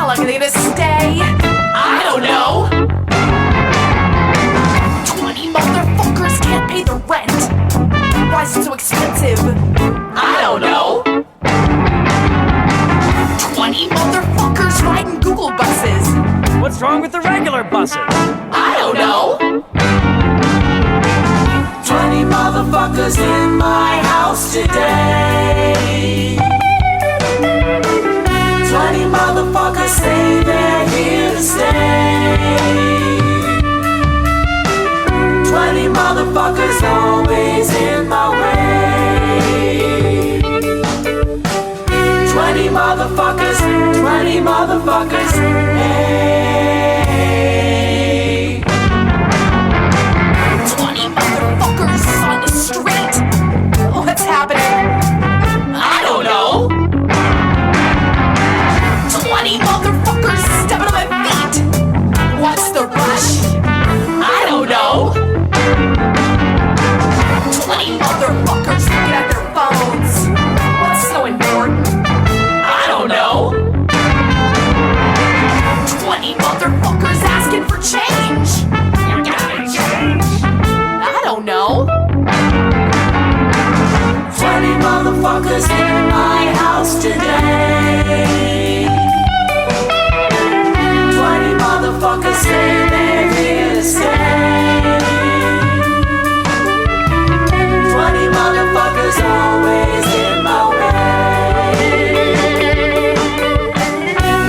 How long are they gonna stay? I don't know. 20 motherfuckers can't pay the rent. Why is it so expensive? I don't know. 20 motherfuckers riding Google buses. What's wrong with the regular buses? I don't know. 20 motherfuckers in my house today. 20 motherfuckers say they're here to stay. 20 motherfuckers always in my way. 20 motherfuckers, 20 motherfuckers, hey. 20 motherfuckers on the street. What's happening? I don't know. 20 motherfuckers stepping on my feet. What's the rush? I don't know. 20 motherfuckers looking at their phones. What's so important? I don't know. 20 motherfuckers asking for change. You gotta change. I don't know. 20 motherfuckers in my house today. 20 motherfuckers say they're here to stay. 20 motherfuckers always in my way.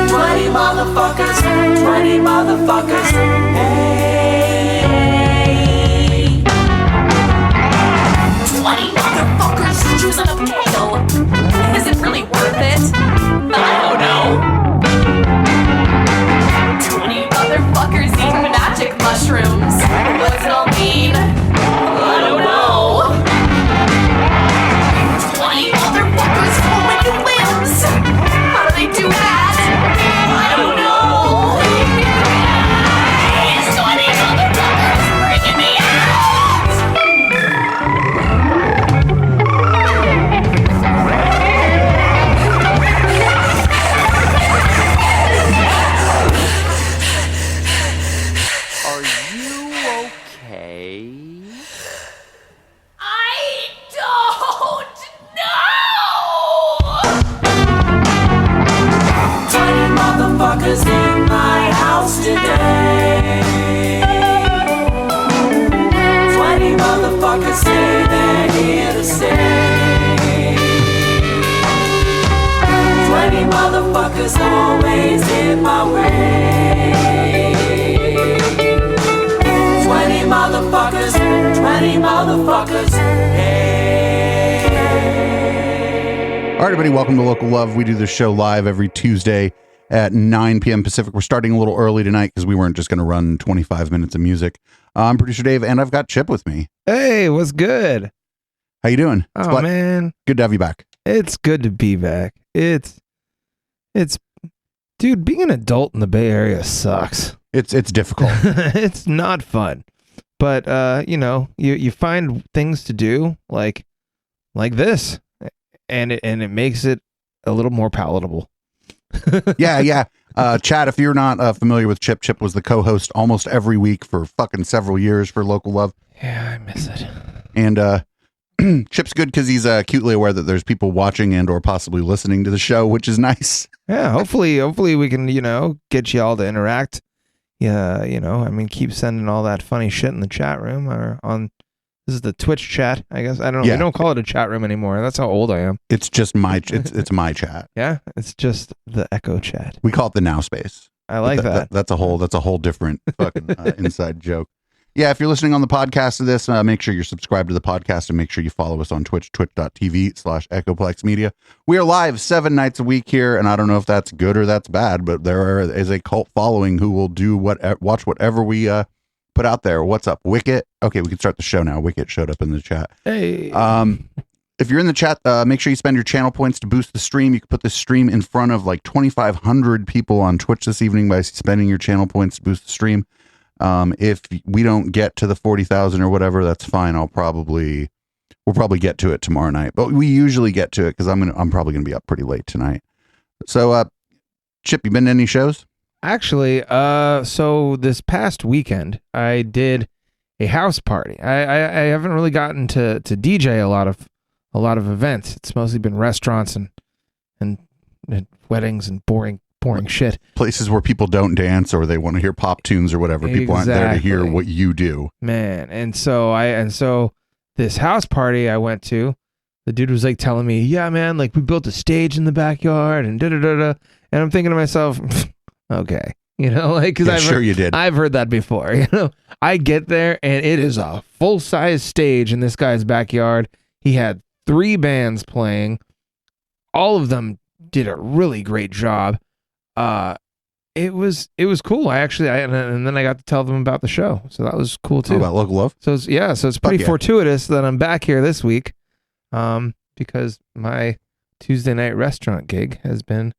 20 motherfuckers, 20 motherfuckers, hey. 20 motherfuckers choosing a kale. Is it really worth it? I don't know. 20 motherfuckers eating magic mushrooms. What does it all mean? I don't know. 20 motherfuckers pulling new limbs. How do they do that? I don't know. These 20 motherfuckers freaking me out. Are you okay? I don't know! 20 motherfuckers in my house today. 20 motherfuckers say they're here to stay. 20 motherfuckers always in my way. 20 motherfuckers, 20 motherfuckers, hey. All right, everybody, welcome to Local Love. We do this show live every Tuesday at 9 p.m. Pacific. We're starting a little early tonight because we weren't just going to run 25 minutes of music. I'm producer Dave, and I've got Chip with me. Hey, what's good? How you doing? Oh, man. Good to have you back. It's good to be back. It's, dude, being an adult in the Bay Area sucks. It's difficult. It's not fun. But, you find things to do like this, and it makes it a little more palatable. Yeah. Chad, if you're not familiar with Chip was the co-host almost every week for fucking several years for Local Love. Yeah, I miss it. And Chip's good because he's acutely aware that there's people watching and or possibly listening to the show, which is nice. Yeah, hopefully we can, get you all to interact. Yeah, keep sending all that funny shit in the chat room or on. This is the Twitch chat, I guess. I don't know. Yeah. We don't call it a chat room anymore. That's how old I am. It's just it's my chat. Yeah, it's just the echo chat. We call it the now space. I like that. That's a whole different fucking inside joke. Yeah, if you're listening on the podcast of this, make sure you're subscribed to the podcast and make sure you follow us on Twitch, twitch.tv/Echoplex Media. We are live 7 nights a week here, and I don't know if that's good or that's bad, but there is a cult following who will watch whatever we put out there. What's up, Wicket? Okay, we can start the show now. Wicket showed up in the chat. Hey. If you're in the chat, make sure you spend your channel points to boost the stream. You can put this stream in front of like 2,500 people on Twitch this evening by spending your channel points to boost the stream. If we don't get to the 40,000 or whatever, that's fine. We'll probably get to it tomorrow night, but we usually get to it because I'm probably gonna be up pretty late tonight. So, Chip, you been to any shows? Actually, so this past weekend I did a house party. I haven't really gotten to DJ a lot of events. It's mostly been restaurants and weddings and boring shit. Places where people don't dance or they want to hear pop tunes or whatever. People aren't there to hear what you do. Man, and so this house party I went to, the dude was like telling me, yeah, man, like we built a stage in the backyard and da-da-da-da. And I'm thinking to myself, okay, you know, like, cause you did. I've heard that before, you know, I get there and it is a full size stage in this guy's backyard. He had 3 bands playing. All of them did a really great job. It was cool. And then I got to tell them about the show. So that was cool too. About Local Love? So it's pretty fortuitous that I'm back here this week. Because my Tuesday night restaurant gig has been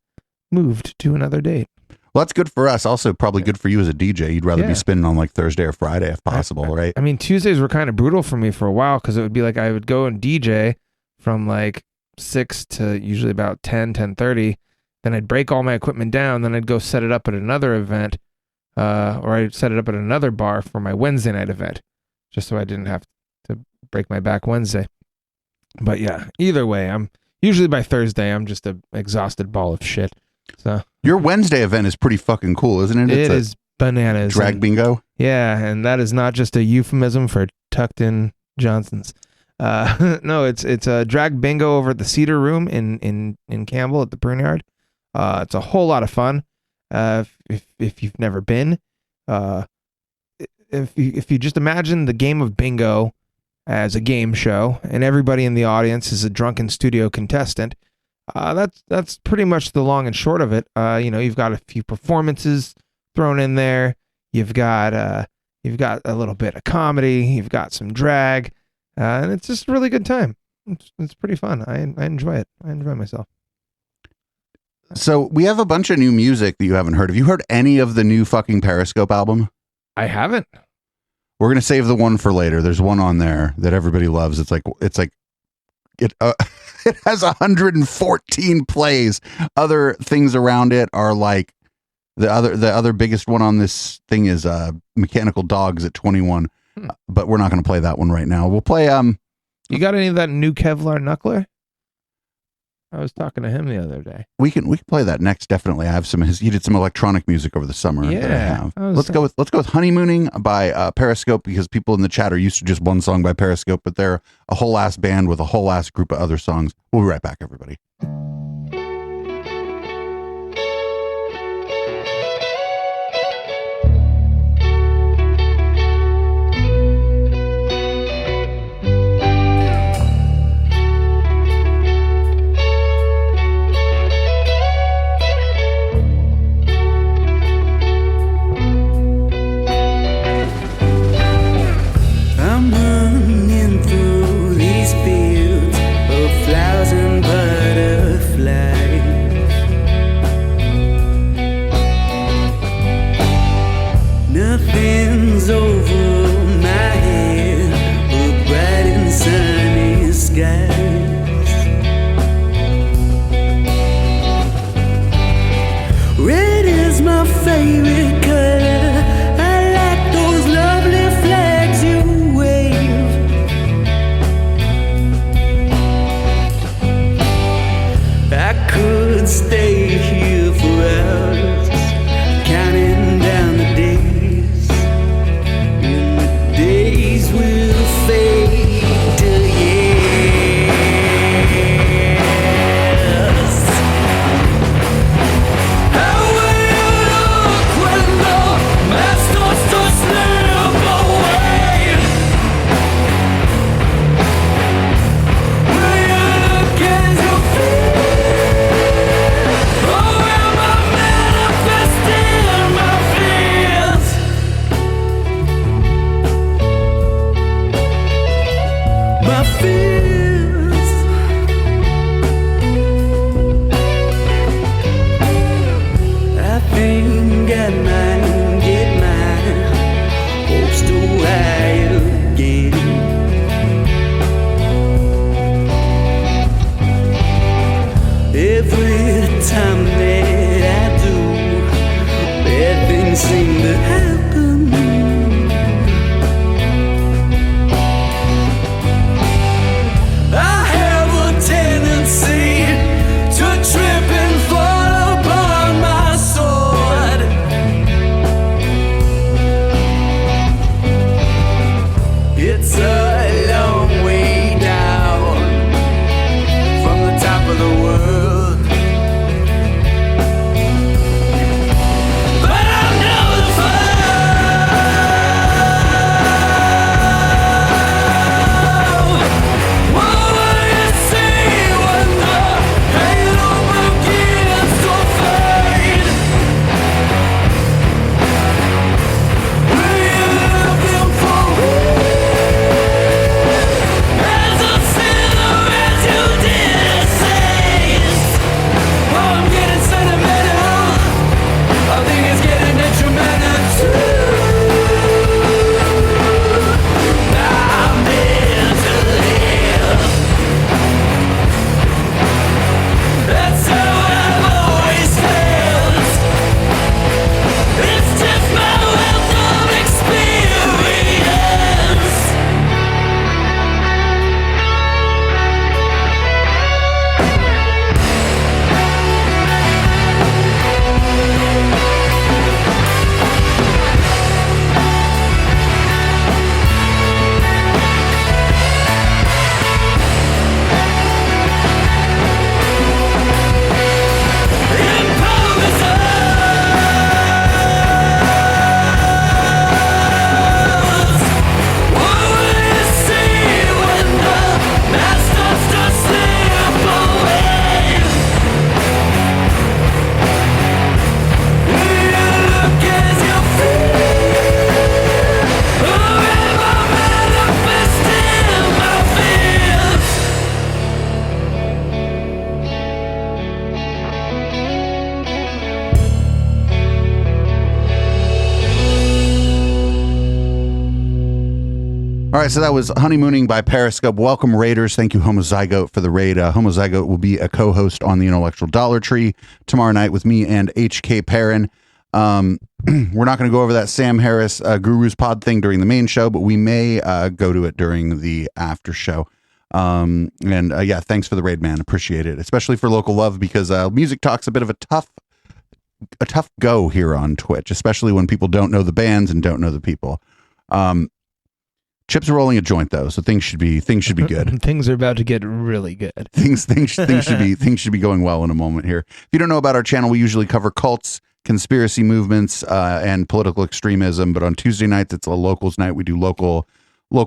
moved to another date. Well, that's good for us. Also, probably good for you as a DJ. You'd rather be spinning on like Thursday or Friday if possible, right? I mean, Tuesdays were kind of brutal for me for a while because it would be like I would go and DJ from like 6 to usually about 10:30. Then I'd break all my equipment down. Then I'd go set it up at another event, or I'd set it up at another bar for my Wednesday night event, just so I didn't have to break my back Wednesday. But yeah, either way, I'm usually by Thursday, I'm just an exhausted ball of shit. So your Wednesday event is pretty fucking cool, isn't it? It is bananas. Drag bingo. Yeah, and that is not just a euphemism for tucked in Johnsons. No, it's a drag bingo over at the Cedar Room in Campbell at the Prune Yard. It's a whole lot of fun. If you've never been, if you just imagine the game of bingo as a game show, and everybody in the audience is a drunken studio contestant. That's pretty much the long and short of it. You've got a few performances thrown in there. You've got a little bit of comedy. You've got some drag, and it's just a really good time. It's pretty fun. I enjoy it. I enjoy myself. So we have a bunch of new music that you haven't heard. Have you heard any of the new fucking Periscope album? I haven't. We're gonna save the one for later. There's one on there that everybody loves. It it has 114 plays. Other things around it are like the other biggest one on this thing is Mechanical Dogs at 21. But we're not gonna play that one right now. We'll play You got any of that new Kevlar Knuckler? I was talking to him the other day. We can play that next. Definitely, I have some. He did some electronic music over the summer. Yeah, that I have. Let's go with Honeymooning by Periscope, because people in the chat are used to just one song by Periscope, but they're a whole ass band with a whole ass group of other songs. We'll be right back, everybody. How will you look when seem to happen. I have a tendency to trip and fall upon my sword. It's a long way down from the top of the world. But I know the fall. What will you see when the halo begins to fade? Were you looking for as a silhouette you did say? Oh, I'm getting sentimental. I think it's getting detrimental too. I'm meant to live. That's how I've always felt. It's just my wealth of experience. What will you see when the mask starts to slip away? Will you look as you feel? Or am I manifesting my fears? All right, so that was Honeymooning by Periscope. Welcome, Raiders. Thank you, Homozygote, for the raid. Homozygote will be a co-host on the Intellectual Dollar Tree tomorrow night with me and HK Perrin. We're not going to go over that Sam Harris Guru's Pod thing during the main show, but we may go to it during the after show. Yeah, thanks for the raid, man. Appreciate it, especially for Local Love, because Music Talk's a bit of a tough go here on Twitch, especially when people don't know the bands and don't know the people. Chip's rolling a joint though, so things should be good. Things are about to get really good. things should be going well in a moment here. If you don't know about our channel, we usually cover cults, conspiracy movements, and political extremism. But on Tuesday nights, it's a locals night. We do local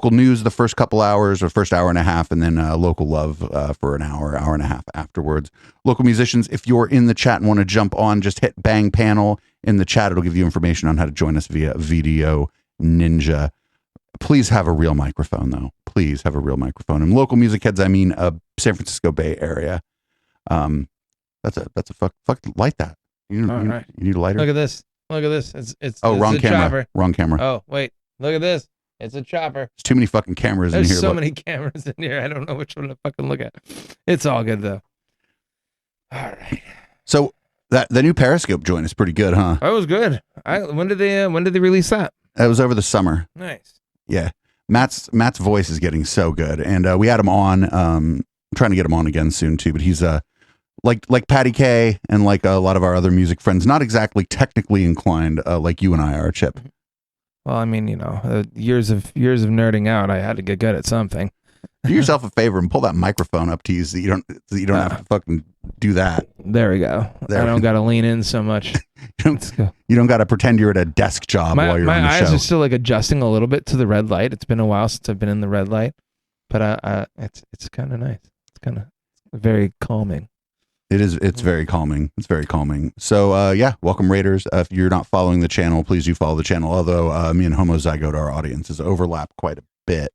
news the first couple hours or first hour and a half, and then local love for an hour and a half afterwards. Local musicians, if you're in the chat and want to jump on, just hit bang panel in the chat. It'll give you information on how to join us via Video Ninja. Please have a real microphone, though. Please have a real microphone. And local music heads, I mean, San Francisco Bay Area. That's a fuck light that. You need a lighter. Look at this. It's wrong a camera. chopper. Wrong camera. Oh wait, look at this. It's a chopper. There's too many fucking cameras in There's here. so Look. many cameras in here. I don't know which one to fucking look at. It's all good though. All right. So the new Periscope joint is pretty good, huh? That was good. When did they release that? It was over the summer. Nice. Yeah. Matt's voice is getting so good, and we had him on. I'm trying to get him on again soon too, but he's like Patty K and like a lot of our other music friends, not exactly technically inclined like you and I are, Chip. Well, I mean, years of nerding out, I had to get good at something. Do yourself a favor and pull that microphone up to you so you don't have to fucking do that. There we go. I don't got to lean in so much. You don't got to pretend you're at a desk job while you're on the show. My eyes are still like adjusting a little bit to the red light. It's been a while since I've been in the red light, but it's kind of nice. It's kind of very calming. It is. It's very calming. It's very calming. So yeah, welcome Raiders. If you're not following the channel, please do follow the channel. Although me and Homozygote, our audiences overlap quite a bit.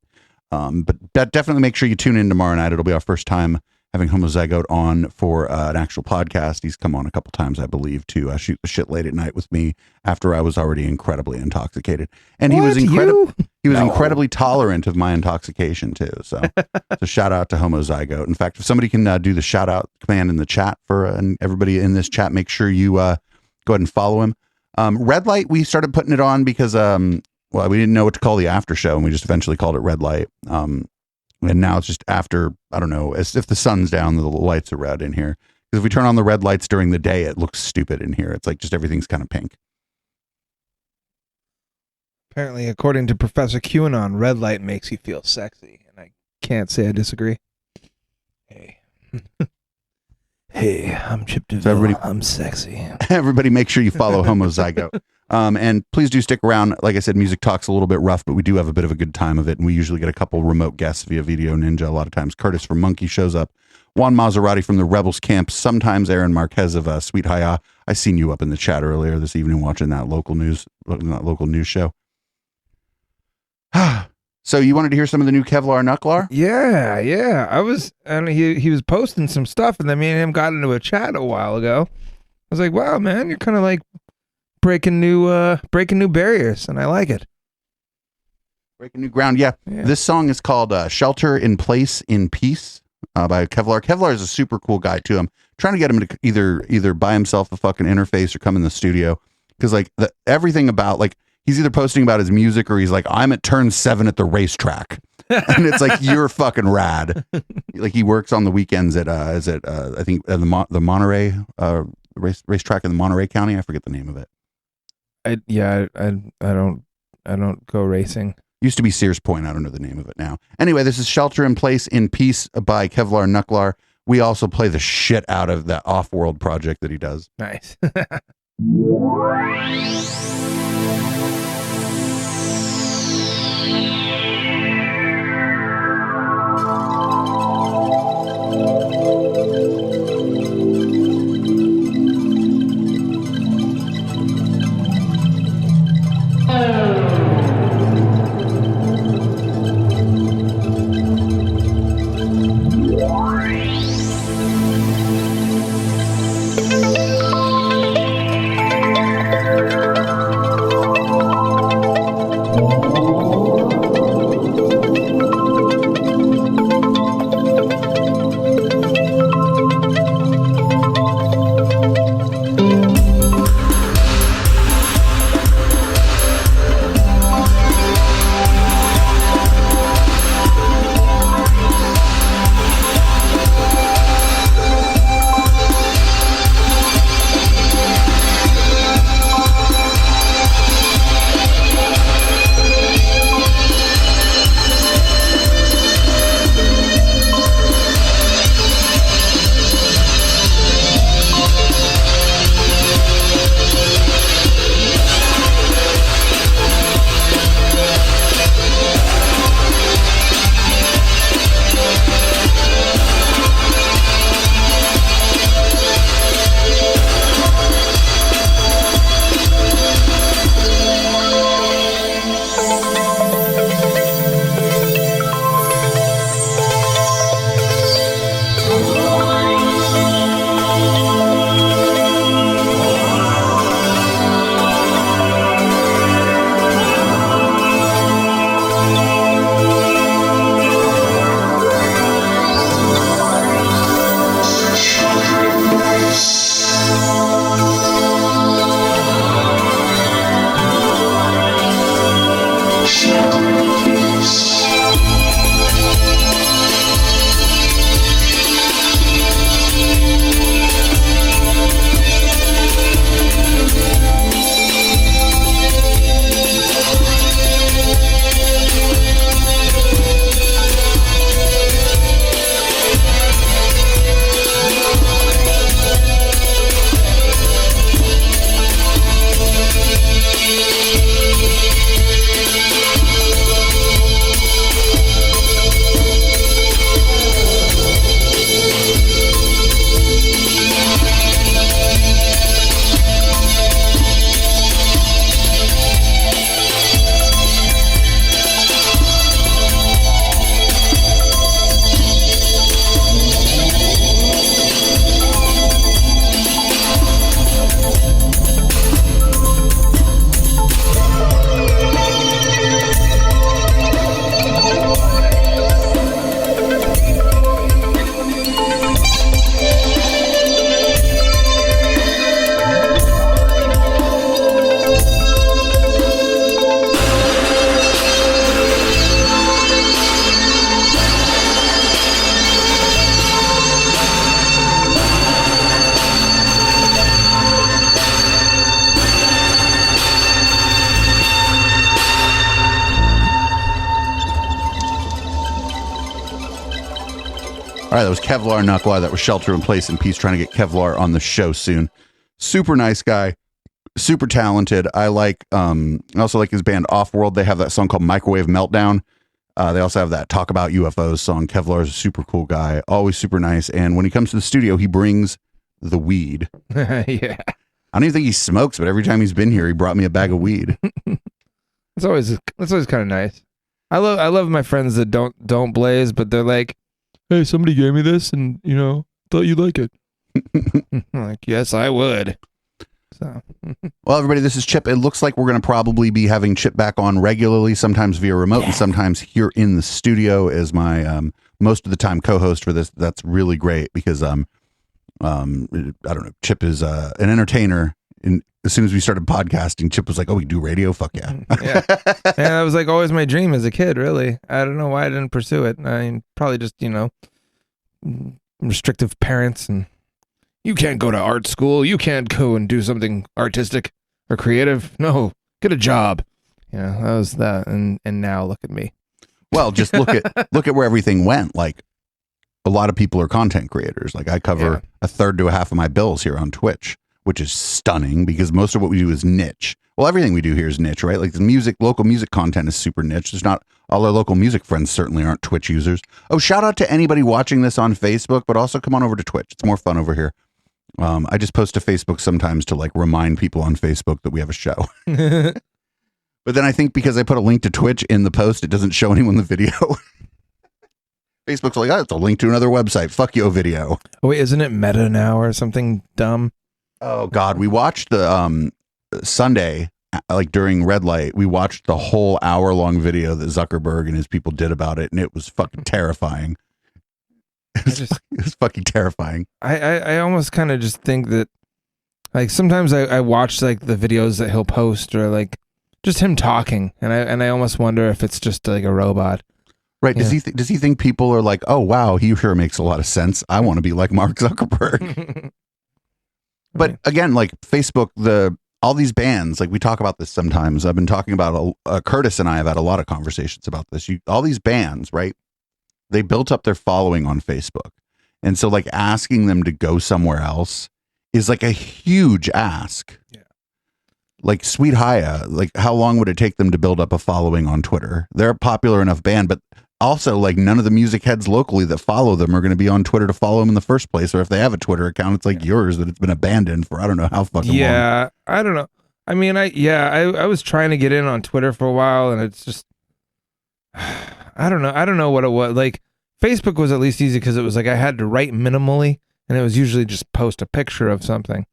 But definitely make sure you tune in tomorrow night. It'll be our first time having Homozygote on for an actual podcast. He's come on a couple times, I believe, to shoot the shit late at night with me after I was already incredibly intoxicated. And he was incredibly tolerant of my intoxication too. So shout out to Homozygote. In fact, if somebody can do the shout out command in the chat for everybody in this chat, make sure you go ahead and follow him. Red Light, we started putting it on because well, we didn't know what to call the after show, and we just eventually called it Red Light. And now it's just after, I don't know, as if the sun's down, the lights are red in here. Because if we turn on the red lights during the day, it looks stupid in here. It's like just everything's kind of pink. Apparently, according to Professor QAnon, red light makes you feel sexy, and I can't say I disagree. Hey. Hey, I'm Chip DeVille. I'm sexy. Everybody make sure you follow Homozygote. And please do stick around. Like I said, music talk's a little bit rough, but we do have a bit of a good time of it. And we usually get a couple remote guests via Video Ninja. A lot of times Curtis from Monkey shows up. Juan Maserati from the Rebels camp. Sometimes Aaron Marquez of Sweet Hi-Ya. I seen you up in the chat earlier this evening watching that local news show. So you wanted to hear some of the new Kevlar Knucklar? Yeah. He was posting some stuff, and then me and him got into a chat a while ago. I was like, wow, man, you're kind of like breaking new barriers, and I like it. Breaking new ground, yeah. This song is called Shelter in Place in Peace by Kevlar. Kevlar is a super cool guy, too. I'm trying to get him to either buy himself a fucking interface or come in the studio, because like everything about, like, he's either posting about his music or he's like, I'm at turn 7 at the racetrack. And it's like, you're fucking rad. Like, he works on the weekends at I think the Monterey racetrack in the Monterey County. I forget the name of it. I don't go racing. Used to be Sears Point. I don't know the name of it now. Anyway, this is Shelter in Place in Peace by Kevlar Knucklar. We also play the shit out of that Off-World project that he does. Nice. right, that was Kevlar Knuckler. That was Shelter in Place in Peace, trying to get Kevlar on the show soon. Super nice guy, super talented. I also like his band Off World. They have that song called Microwave Meltdown. They also have that Talk About UFOs song. Kevlar is a super cool guy, always super nice. And when he comes to the studio, he brings the weed. Yeah. I don't even think he smokes, but every time he's been here, he brought me a bag of weed. It's always kind of nice. I love my friends that don't blaze, but they're like, hey, somebody gave me this, and thought you'd like it. I'm like, yes, I would. So, well, everybody, this is Chip. It looks like we're going to probably be having Chip back on regularly, sometimes via remote and sometimes here in the studio as my most of the time co-host for this. That's really great because I don't know. Chip is an entertainer. And as soon as we started podcasting, Chip was like, "Oh, we do radio? Fuck yeah!" Yeah, that was like always my dream as a kid. Really, I don't know why I didn't pursue it. I mean, probably just restrictive parents, and you can't go to art school. You can't go and do something artistic or creative. No, get a job. Yeah, that was that. And now look at me. Well, just look at where everything went. Like a lot of people are content creators. Like I cover a third to a half of my bills here on Twitch, which is stunning because most of what we do is niche. Well, everything we do here is niche, right? Like the local music content is super niche. There's not all our local music friends certainly aren't Twitch users. Oh, shout out to anybody watching this on Facebook, but also come on over to Twitch. It's more fun over here. I just post to Facebook sometimes to like remind people on Facebook that we have a show. But then I think because I put a link to Twitch in the post, it doesn't show anyone the video. Facebook's like, oh, it's a link to another website. Fuck your video. Oh, wait, isn't it Meta now or something dumb? Oh God, we watched the Sunday, like during red light, we watched the whole hour-long video that Zuckerberg and his people did about it, and it was fucking terrifying. It was fucking terrifying. I almost kind of just think that, like, sometimes I watch like the videos that he'll post or like just him talking, and I almost wonder if it's just like a robot. Right? Yeah. Does he think people are like, oh wow, he sure makes a lot of sense. I want to be like Mark Zuckerberg. But again, like Facebook, all these bands, like we talk about this sometimes. I've been talking about Curtis and I have had a lot of conversations about this. All these bands, right? They built up their following on Facebook. And so like asking them to go somewhere else is like a huge ask. Yeah. Like Sweet Haya, like how long would it take them to build up a following on Twitter? They're a popular enough band, but also like none of the music heads locally that follow them are going to be on Twitter to follow them in the first place. Or if they have a Twitter account, it's like yours that it's been abandoned for I don't know how fucking long. Yeah, I don't know. I mean, I was trying to get in on Twitter for a while, and it's just I don't know what it was. Like Facebook was at least easy because it was like I had to write minimally, and it was usually just post a picture of something.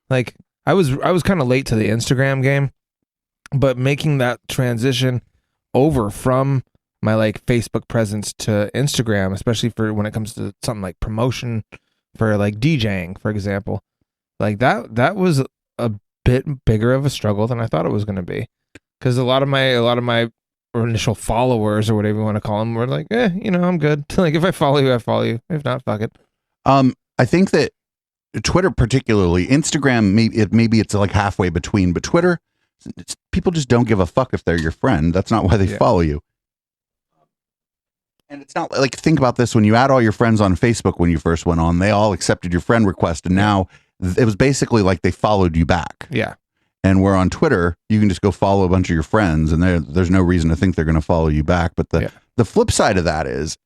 Like I was kind of late to the Instagram game, but making that transition over from my like Facebook presence to Instagram, especially for when it comes to something like promotion for like DJing, for example, like that was a bit bigger of a struggle than I thought it was going to be, because a lot of my initial followers or whatever you want to call them were like, I'm good. Like if I follow you, I follow you. If not, fuck it. I think that Twitter, particularly Instagram, maybe it's like halfway between, but Twitter, people just don't give a fuck if they're your friend. That's not why they follow you. And it's not like, think about this, when you add all your friends on Facebook when you first went on, they all accepted your friend request, and now it was basically like they followed you back. Yeah. And where on Twitter, you can just go follow a bunch of your friends, and there's no reason to think they're going to follow you back. But the flip side of that is,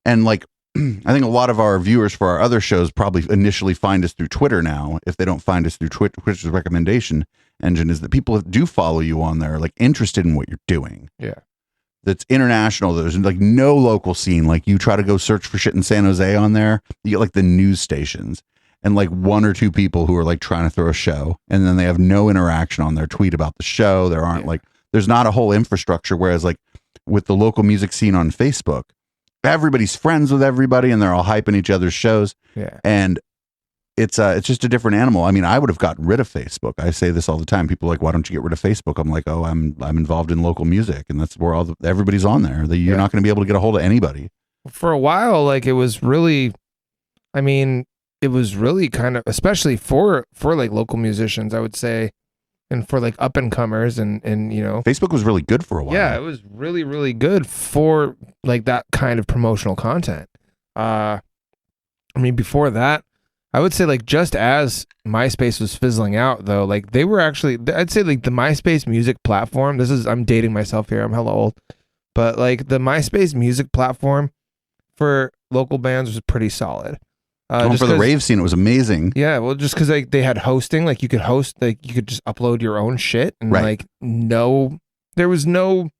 and like, I think a lot of our viewers for our other shows probably initially find us through Twitter now, if they don't find us through Twitter's recommendation engine, is that people that do follow you on there are like interested in what you're doing. Yeah. That's international. There's like no local scene. Like you try to go search for shit in San Jose on there, you get like the news stations and like one or two people who are like trying to throw a show, and then they have no interaction on their tweet about the show. There aren't like, there's not a whole infrastructure. Whereas like with the local music scene on Facebook, everybody's friends with everybody and they're all hyping each other's shows. Yeah. And it's just a different animal. I mean, I would have gotten rid of Facebook. I say this all the time. People are like, why don't you get rid of Facebook? I'm like, oh, I'm involved in local music, and that's where everybody's on there. You're not going to be able to get a hold of anybody. For a while, like it was really kind of, especially for like local musicians, I would say and for like up and comers and you know, Facebook was really good for a while. yeah, it was really, really good for like that kind of promotional content. I mean, before that, I would say like just as MySpace was fizzling out though, like they were actually, I'd say like the MySpace music platform, I'm dating myself here, I'm hella old, but like the MySpace music platform for local bands was pretty solid. Going for the rave scene, it was amazing. Yeah, well, just because like they had hosting, like you could host, like you could just upload your own shit, and Right. like there was nothing,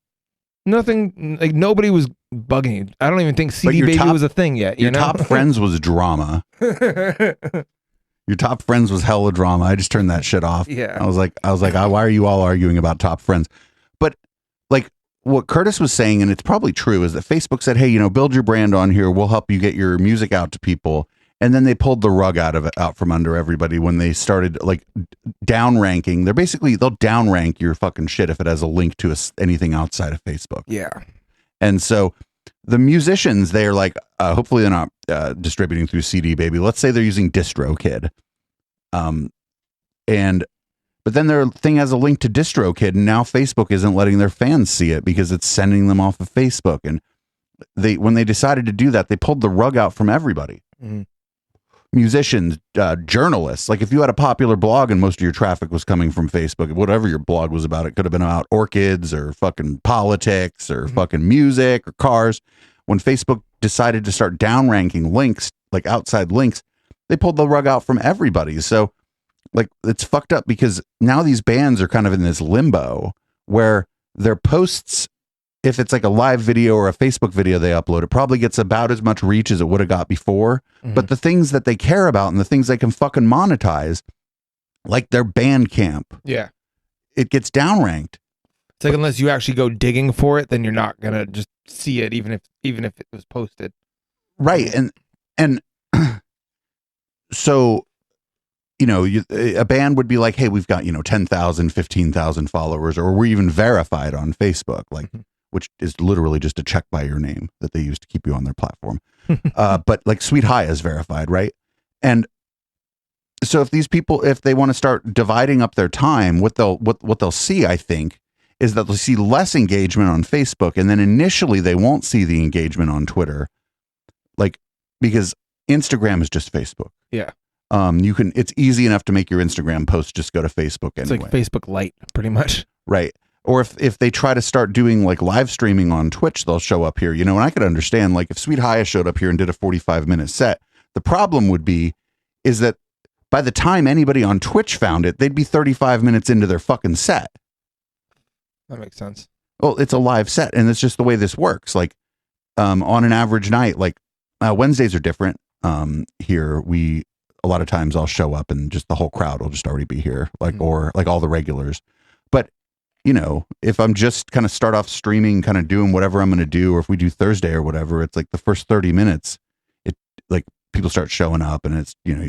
like nobody was bugging you. I don't even think CD your Baby top- was a thing yet. You Your know? top friends was drama. Your top friends was hella drama. I just turned that shit off. Yeah. I was like, why are you all arguing about top friends? But like what Curtis was saying, and it's probably true, is that Facebook said, hey, you know, build your brand on here. We'll help you get your music out to people. And then they pulled the rug out from under everybody when they started like down ranking. They'll down rank your fucking shit if it has a link to anything outside of Facebook. Yeah. And so the musicians, they're like, hopefully they're not distributing through CD Baby. Let's say they're using DistroKid. But then their thing has a link to DistroKid, and now Facebook isn't letting their fans see it because it's sending them off of Facebook. And when they decided to do that, they pulled the rug out from everybody. Mhm. Musicians, journalists. Like if you had a popular blog and most of your traffic was coming from Facebook, whatever your blog was about, it could have been about orchids or fucking politics or fucking music or cars. When Facebook decided to start downranking links, like outside links, they pulled the rug out from everybody. So like it's fucked up because now these bands are kind of in this limbo where their posts, if it's like a live video or a Facebook video they upload, it probably gets about as much reach as it would have got before. Mhm. But the things that they care about and the things they can fucking monetize, like their Bandcamp, Yeah. it gets downranked. It's like unless you actually go digging for it, then you're not gonna just see it, even if it was posted. Right. And so, you know, a band would be like, hey, we've got, you know, 10,000, 15,000 followers, or we're even verified on Facebook, like, which is literally just a check by your name that they use to keep you on their platform. But like Sweet High is verified, right? And so if these people, if they want to start dividing up their time, what they'll see, I think, is that they'll see less engagement on Facebook, and then initially they won't see the engagement on Twitter, like because Instagram is just Facebook. Yeah. It's easy enough to make your Instagram post just go to Facebook anyway. It's like Facebook Lite, pretty much. Right. Or if they try to start doing like live streaming on Twitch, they'll show up here, you know, and I could understand like if Sweet High showed up here and did a 45-minute set, the problem would be is that by the time anybody on Twitch found it, they'd be 35 minutes into their fucking set. That makes sense. Well, it's a live set, and it's just the way this works. Like on an average night, like Wednesdays are different. Here a lot of times I'll show up and just the whole crowd will just already be here, like or like all the regulars. But you know, if I'm just kind of start off streaming, kind of doing whatever I'm going to do, or if we do Thursday or whatever, it's like the first 30 minutes, it like people start showing up, and it's, you know,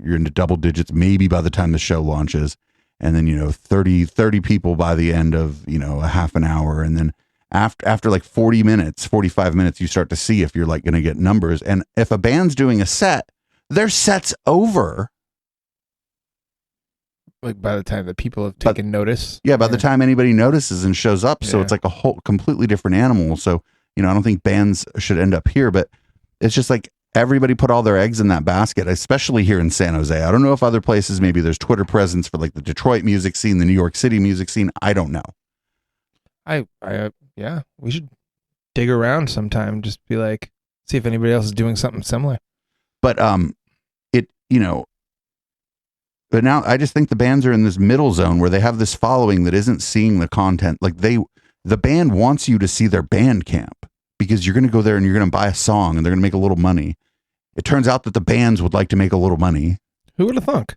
you're into double digits maybe by the time the show launches, and then, you know, 30 people by the end of, you know, a half an hour, and then after like 40 minutes, 45 minutes, you start to see if you're like going to get numbers. And if a band's doing a set, their set's over. Like by the time that people have taken notice. Yeah, by the time anybody notices and shows up. So Yeah. it's like a whole completely different animal. So, you know, I don't think bands should end up here, but it's just like everybody put all their eggs in that basket, especially here in San Jose. I don't know if other places, maybe there's Twitter presence for like the Detroit music scene, the New York City music scene. I don't know. Yeah, we should dig around sometime, just be like, see if anybody else is doing something similar. But you know, but now I just think the bands are in this middle zone where they have this following that isn't seeing the content. Like the band wants you to see their Bandcamp because you're going to go there and you're going to buy a song and they're going to make a little money. It turns out that the bands would like to make a little money. Who would have thunk?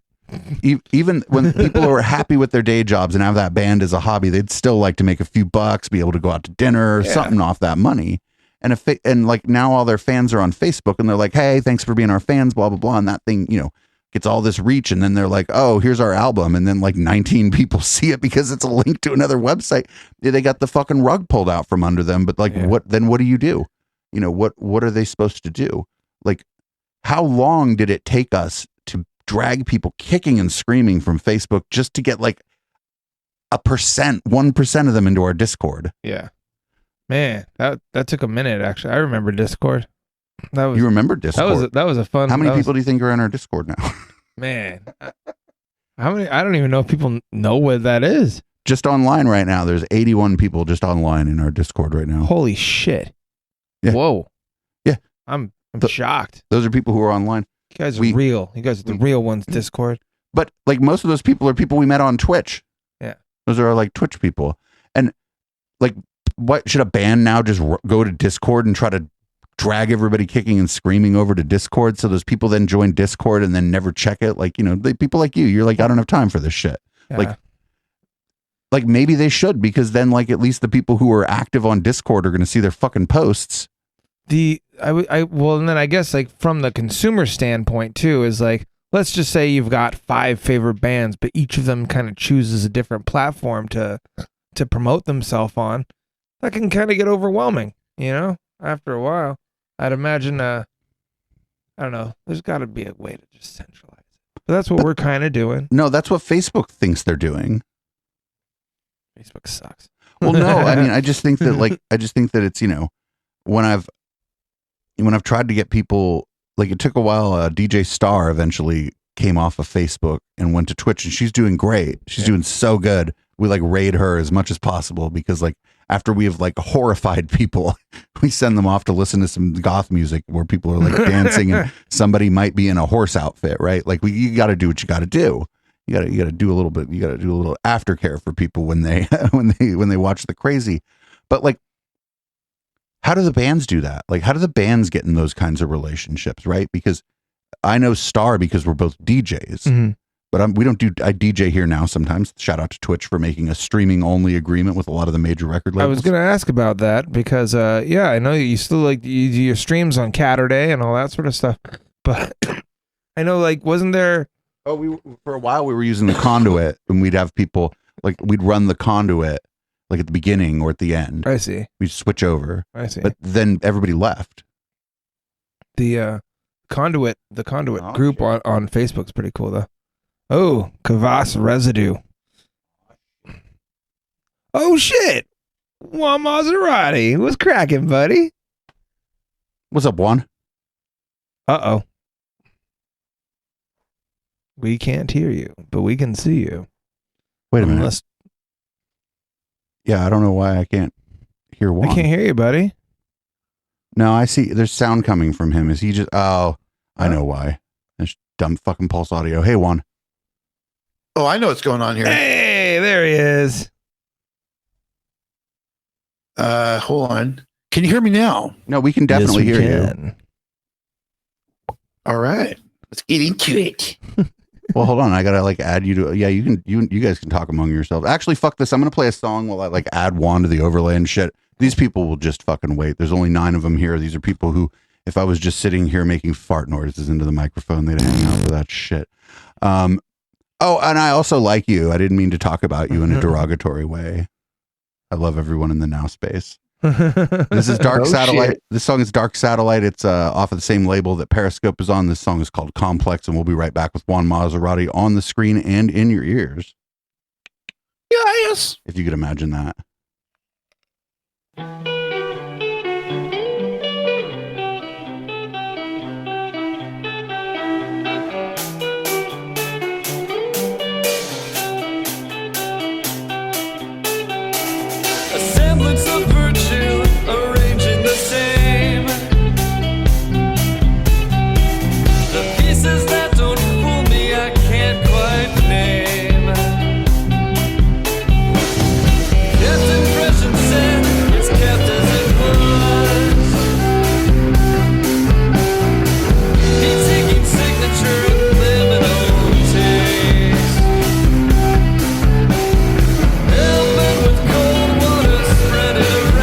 Even when people are happy with their day jobs and have that band as a hobby, they'd still like to make a few bucks, be able to go out to dinner or something off that money. And like now all their fans are on Facebook and they're like, hey, thanks for being our fans, blah, blah, blah. And that thing, you know, gets all this reach. And then they're like, oh, here's our album. And then like 19 people see it because it's a link to another website. They got the fucking rug pulled out from under them. But like, what do you do? You know, what are they supposed to do? Like, how long did it take us to drag people kicking and screaming from Facebook just to get like 1% of them into our Discord. Yeah. Man, that took a minute, actually. I remember Discord. You remember Discord? That was a fun. How many people do you think are in our Discord now? Man, how many? I don't even know if people know what that is. Just online right now, there's 81 people just online in our Discord right now. Holy shit! Yeah. Whoa. Yeah. I'm shocked. Those are people who are online. You guys are real. You guys are the real ones. Discord. But like most of those people are people we met on Twitch. Yeah. Those are like Twitch people. And like, what should a band now just go to Discord and try to drag everybody kicking and screaming over to Discord so those people then join Discord and then never check it? Like, you know, people like you're like, I don't have time for this shit. Yeah. Like maybe they should, because then like at least the people who are active on Discord are going to see their fucking posts. Well, and then I guess like from the consumer standpoint too is like, let's just say you've got 5 favorite bands, but each of them kind of chooses a different platform to promote themselves on. That can kind of get overwhelming, you know, after a while. I'd imagine, I don't know, there's got to be a way to just centralize it. But that's what we're kind of doing. No, that's what Facebook thinks they're doing. Facebook sucks. Well, no, I mean, I just think that it's, you know, when I've tried to get people, like it took a while, DJ Star eventually came off of Facebook and went to Twitch, and she's doing great. She's doing so good. We like raid her as much as possible because like after we have like horrified people, we send them off to listen to some goth music where people are like dancing and somebody might be in a horse outfit, right? Like you got to do what you got to do. You got to do a little bit. You got to do a little aftercare for people when they when they watch the crazy. But like, how do the bands do that? Like, how do the bands get in those kinds of relationships, right? Because I know Star because we're both DJs. Mm-hmm. But I DJ here now sometimes. Shout out to Twitch for making a streaming only agreement with a lot of the major record labels. I was going to ask about that because, yeah, I know you still like you do your streams on Catterday and all that sort of stuff. But I know, like, wasn't there? Oh, for a while we were using the conduit, and we'd have people like we'd run the conduit like at the beginning or at the end. I see. We'd switch over. I see. But then everybody left. The conduit group shit. on Facebook's pretty cool though. Oh, Kvass Residue. Oh shit! Juan Maserati, what's cracking, buddy? What's up, Juan? Uh-oh. We can't hear you, but we can see you. Wait a minute. Yeah, I don't know why I can't hear Juan. I can't hear you, buddy. No, I see. There's sound coming from him. Is he just? Oh, I know why. There's dumb fucking Pulse Audio. Hey, Juan. Oh, I know what's going on here. Hey, there he is. Hold on. Can you hear me now? No, we can definitely hear you. All right. Let's get into it. Well, hold on. I gotta like add you to. Yeah, you can. You guys can talk among yourselves. Actually, fuck this. I'm gonna play a song while I like add Juan to the overlay and shit. These people will just fucking wait. There's only 9 of them here. These are people who, if I was just sitting here making fart noises into the microphone, they'd hang out for that shit. Oh, and I also like you. I didn't mean to talk about you in a derogatory way. I love everyone in the now space. This is Dark Satellite. Shit. This song is Dark Satellite. It's off of the same label that Periscope is on. This song is called Complex, and we'll be right back with Juan Maserati on the screen and in your ears. Yes. If you could imagine that. A semblance of virtue arranging the same. The pieces that don't fool me I can't quite name. Kept impression said it's kept as it was. He's taking signature and liminal taste. Helping with cold water spread it around.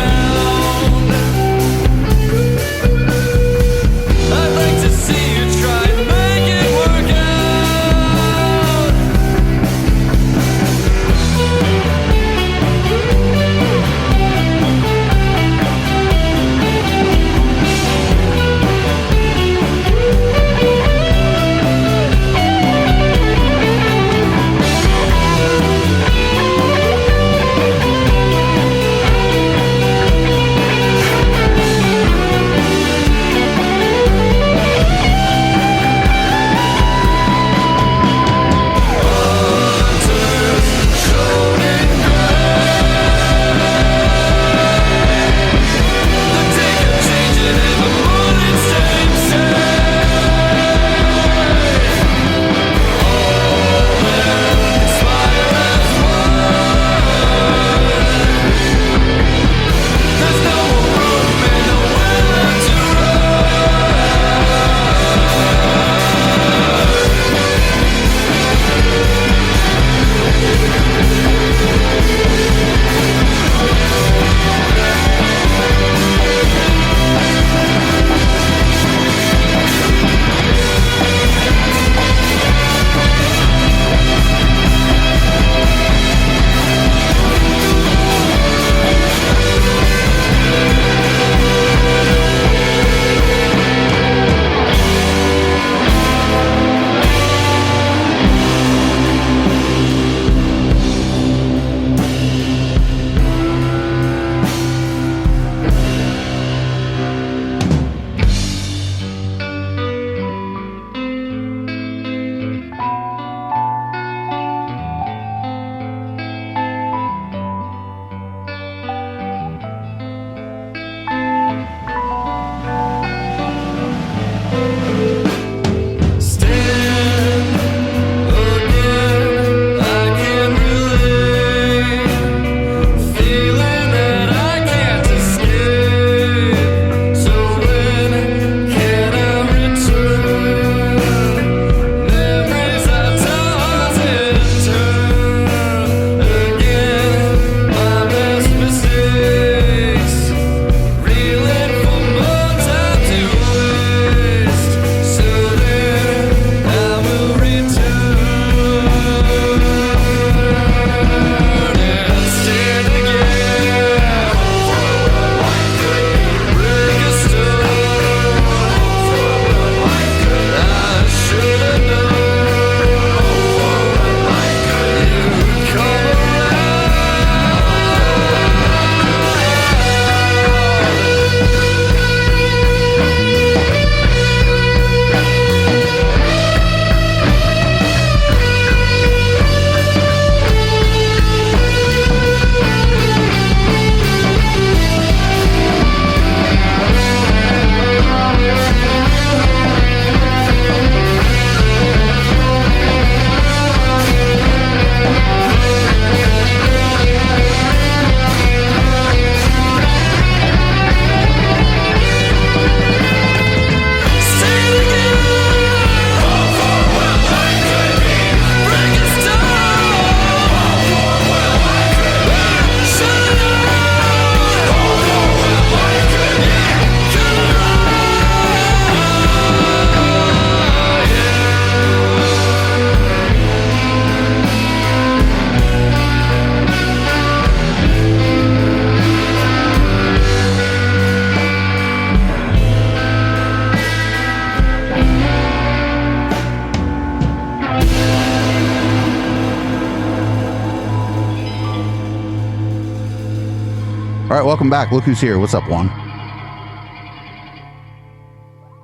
All right, welcome back. Look who's here. What's up, Juan?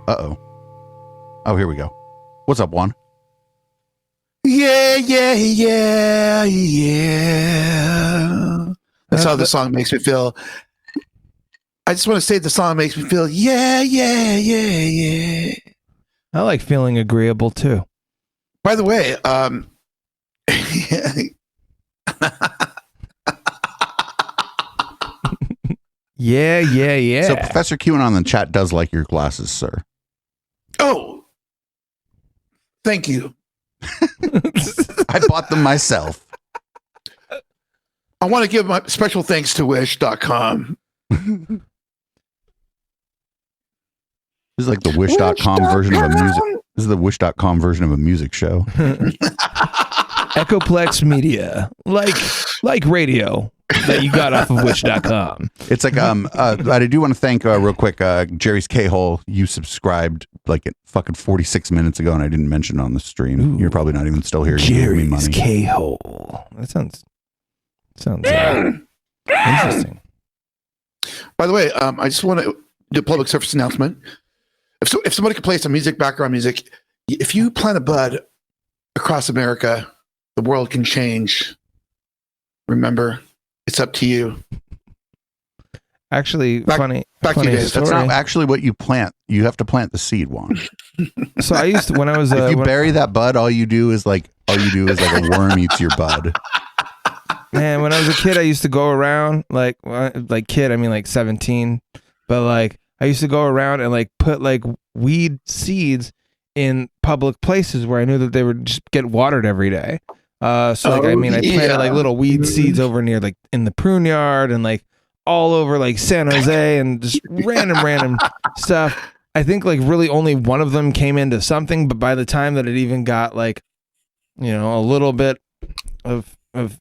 Uh-oh. Oh, here we go. What's up, Juan? Yeah. That's how the song makes me feel. I just want to say the song makes me feel, yeah. I like feeling agreeable too. By the way, Yeah. So Professor QAnon in the chat does like your glasses, sir. oh, thank you. I bought them myself. I want to give my special thanks to Wish.com. This is like the Wish.com version of a music. This is the Wish.com version of a music show. Echoplex Media, like radio that you got off of Wish.com. It's like I do want to thank real quick Jerry's K-hole. You subscribed like fucking 46 minutes ago, and I didn't mention it on the stream. Ooh. You're probably not even still here. You gave me Jerry's money. K-hole. That sounds interesting. By the way, I just want to do a public service announcement. If somebody could play some music, background music, if you plant a bud across America, the world can change. Remember, it's up to you. Actually, Back to you, Dave. That's not actually what you plant. You have to plant the seed, Juan. So I used to, when I was If you when- bury that bud, all you do is like a worm eats your bud. Man, when I was a kid, I used to go around like kid, I mean like 17, but like I used to go around and like put like weed seeds in public places where I knew that they would just get watered every day. I planted like little weed seeds over near like in the prune yard and like all over like San Jose and just random stuff. I think like really only one of them came into something, but by the time that it even got like, you know, a little bit of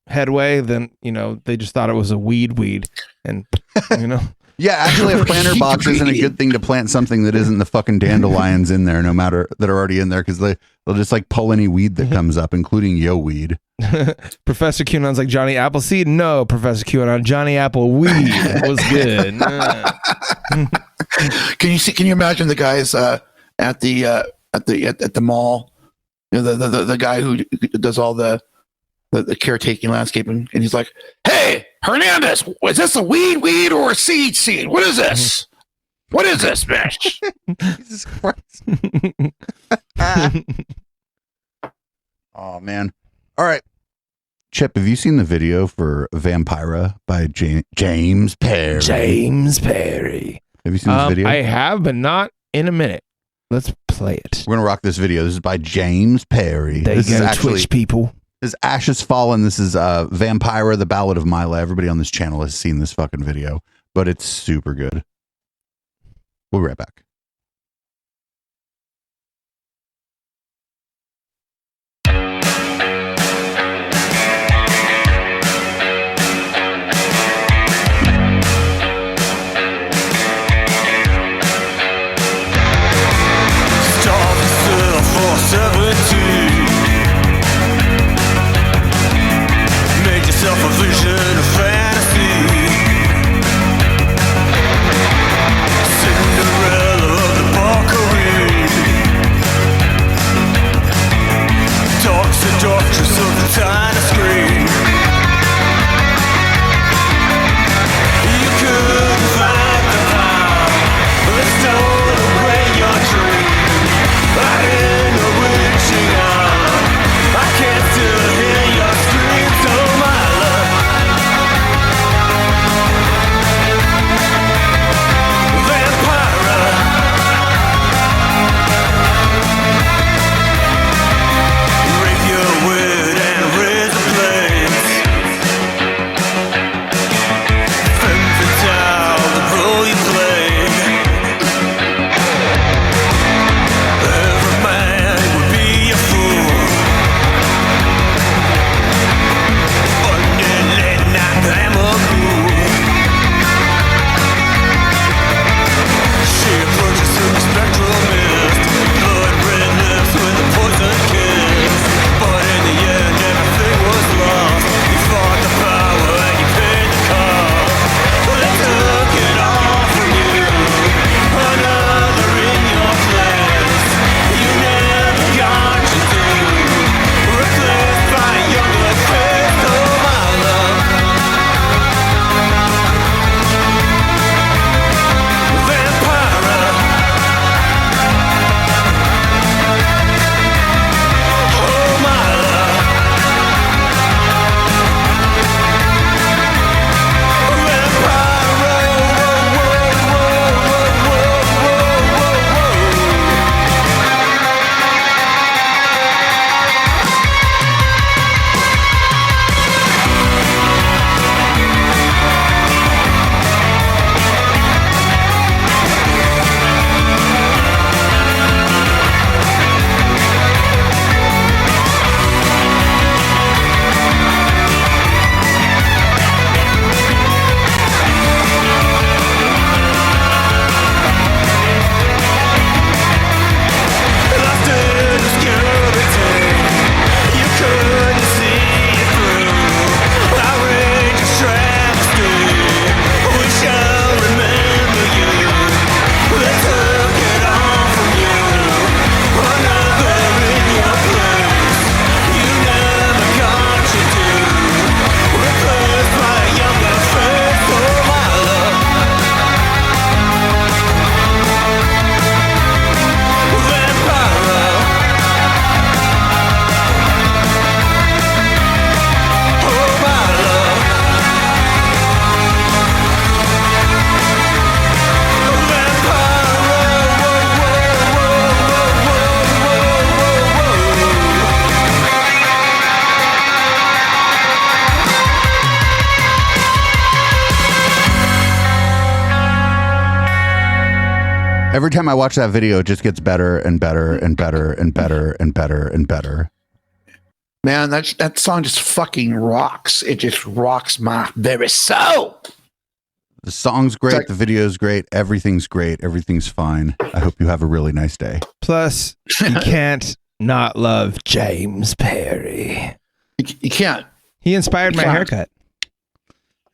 headway, then, you know, they just thought it was a weed and, you know. Yeah, actually, a planter box isn't a good thing to plant something that isn't the fucking dandelions in there, no matter that are already in there, because they'll just like pull any weed that comes up, including yo weed. Professor QAnon's like Johnny Appleseed. No, Professor QAnon, Johnny Appleweed was good. Can you imagine the guys at the mall? You know, the guy who does all the caretaking landscaping, and he's like, "Hey, Hernandez, is this a weed or a seed? What is this? What is this, bitch?" Jesus Christ. Oh, man. All right. Chip, have you seen the video for Vampira by James Perry? James Perry. Have you seen this video? I have, but not in a minute. Let's play it. We're going to rock this video. This is by James Perry. This is actually Twitch people. This is Ashes Fallen. This is Vampira, the Ballad of Mila. Everybody on this channel has seen this fucking video, but it's super good. We'll be right back. Make yourself a vision of fantasy. Cinderella Every time I watch that video, it just gets better and better and better and better and better and better. Man, that song just fucking rocks. It just rocks my very soul. The song's great. The video's great. Everything's great. Everything's fine. I hope you have a really nice day. Plus, you can't not love James Perry. You can't. He inspired my haircut.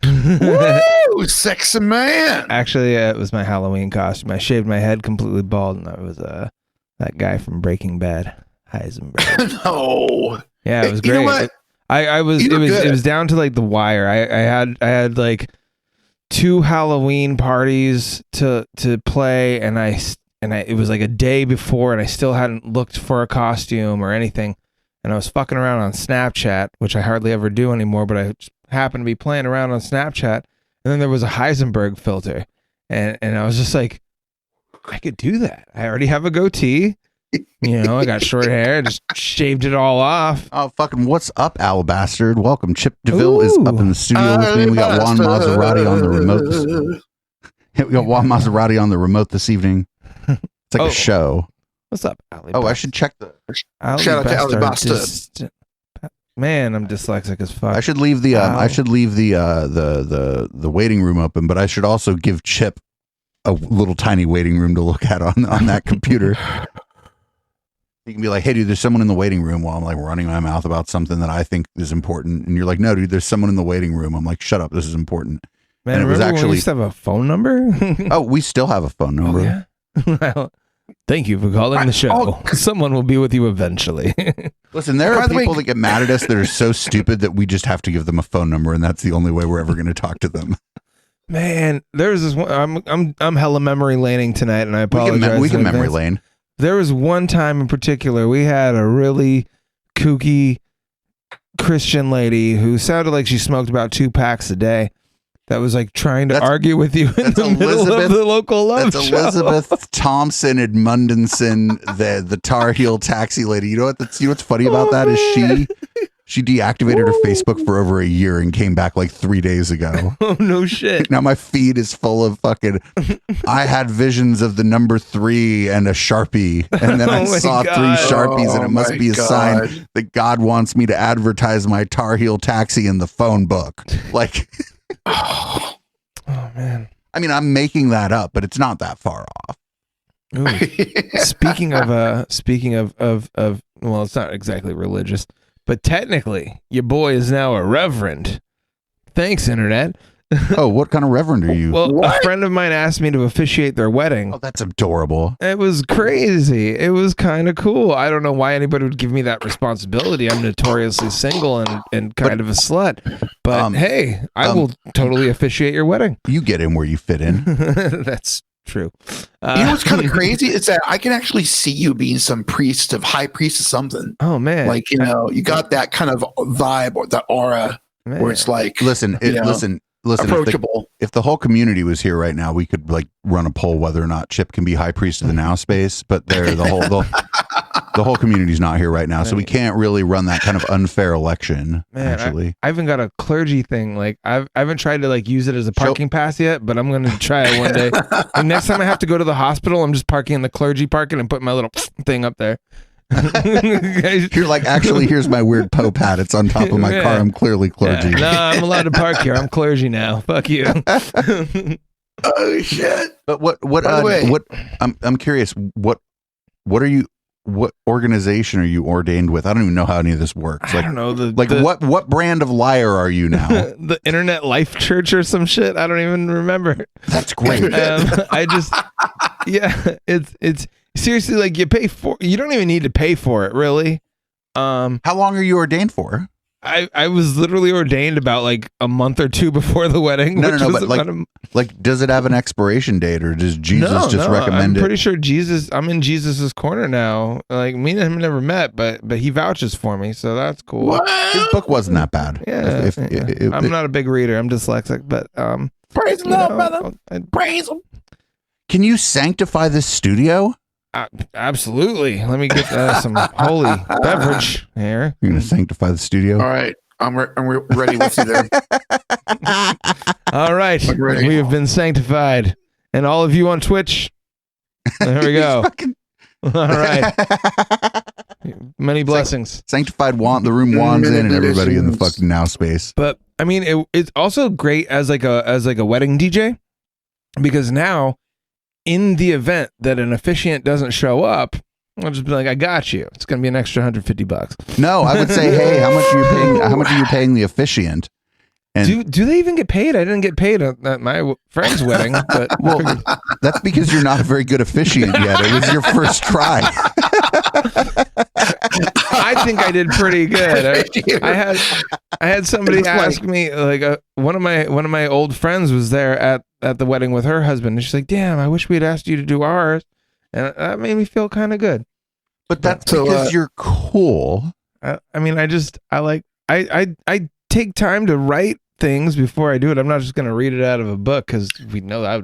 Woo, sexy man. Actually, it was my Halloween costume. I shaved my head completely bald, and I was that guy from Breaking Bad, Heisenberg. No. Yeah, it was great. You know what? I was it was down to like the wire. I had like 2 Halloween parties to play, and it was like a day before, and I still hadn't looked for a costume or anything. And I was fucking around on Snapchat, which I hardly ever do anymore, but I just happened to be playing around on Snapchat, and then there was a Heisenberg filter, and I was just like, I could do that. I already have a goatee. You know, I got short hair. I just shaved it all off. Oh, fucking what's up, Al Bastard? Welcome. Chip DeVille is up in the studio with me. We got Juan Maserati on the remote. We got Juan Maserati on the remote this evening. It's like a show. What's up, Ali? Oh, I should check the... Ali Shout out to Ali Bastard. Bastard. Man, I'm dyslexic as fuck. I should leave the the waiting room open, but I should also give Chip a little tiny waiting room to look at on that computer. You can be like, hey, dude, there's someone in the waiting room, while I'm like running my mouth about something that I think is important. And you're like, no, dude, there's someone in the waiting room. I'm like, shut up. This is important. Man, and it was actually, when we used to have a phone number? Oh, we still have a phone number. Oh, yeah? Well, thank you for calling the show. Someone will be with you eventually. Listen, there are people that get mad at us that are so stupid that we just have to give them a phone number, and that's the only way we're ever going to talk to them. Man, there's this one. I'm hella memory laning tonight, and I apologize. We can memory lane. There was one time in particular, we had a really kooky Christian lady who sounded like she smoked about 2 packs a day. That was like trying to argue with you in the middle of the local love show. Elizabeth Thompson Edmundson, the Tar Heel taxi lady. You know what's funny about that is she deactivated her Facebook for over a year and came back like 3 days ago. Oh, no shit. Now my feed is full of fucking, I had visions of the number 3 and a Sharpie. And then I saw God. 3 Sharpies, and it must be a sign that God wants me to advertise my Tar Heel taxi in the phone book. Like, oh man. I mean, I'm making that up, but it's not that far off. Ooh. Speaking of well, it's not exactly religious, but technically, your boy is now a reverend. Thanks, internet. Oh, what kind of reverend are you? Well, a friend of mine asked me to officiate their wedding. Oh, that's adorable. It was crazy. It was kind of cool. I don't know why anybody would give me that responsibility. I'm notoriously single and kind of a slut. But hey, I will totally officiate your wedding. You get in where you fit in. That's true. You know what's kind of crazy? It's that I can actually see you being some priest of high priest of something. Oh man. Like, you know, you got that kind of vibe or that aura where it's like, listen, approachable. If the whole community was here right now, we could like run a poll whether or not Chip can be high priest of the now space, but the whole community's not here right now, so we can't really run that kind of unfair election. Man, actually, I even got a clergy thing. Like I haven't tried to like use it as a parking pass yet, but I'm going to try it one day. And next time I have to go to the hospital, I'm just parking in the clergy parking and putting my little thing up there. You're like, actually, here's my weird Pope hat. It's on top of my car. I'm clearly clergy. Yeah. No, I'm allowed to park here. I'm clergy now. Fuck you. Oh shit! But what? I'm curious. What are you? What organization are you ordained with? I don't even know how any of this works. Like, I don't know. What brand of liar are you now? The Internet Life Church or some shit. I don't even remember. That's great. It's seriously, like, you don't even need to pay for it, really. How long are you ordained for? I was literally ordained about like a month or 2 before the wedding. No, but does it have an expiration date, or does Jesus recommend it? I'm pretty sure I'm in Jesus's corner now. Like, me and him never met, but he vouches for me, so that's cool. What? His book wasn't that bad. Yeah, I'm not a big reader. I'm dyslexic, but praise the Lord, brother. Praise him. Can you sanctify this studio? Absolutely. Let me get some holy beverage here. You're gonna sanctify the studio. All right, I'm ready with you there. All right, we have been sanctified, and all of you on Twitch, There we go. Fucking- All right. Many blessings. Sanctified the room wands in and everybody in the fucking now space. But I mean, it's also great as like a wedding DJ, because now in the event that an officiant doesn't show up, I'll just be like, I got you. It's gonna be an extra $150. No, I would say, hey, how much are you paying? How much are you paying the officiant? And do they even get paid? I didn't get paid at my friend's wedding, but well, that's because you're not a very good officiant yet. It was your first try. I think I did pretty good. I had somebody ask me, like, one of my old friends was there at the wedding with her husband, and she's like, "Damn, I wish we had asked you to do ours," and that made me feel kind of good. But that's because you're cool. I take time to write things before I do it. I'm not just going to read it out of a book, because we know that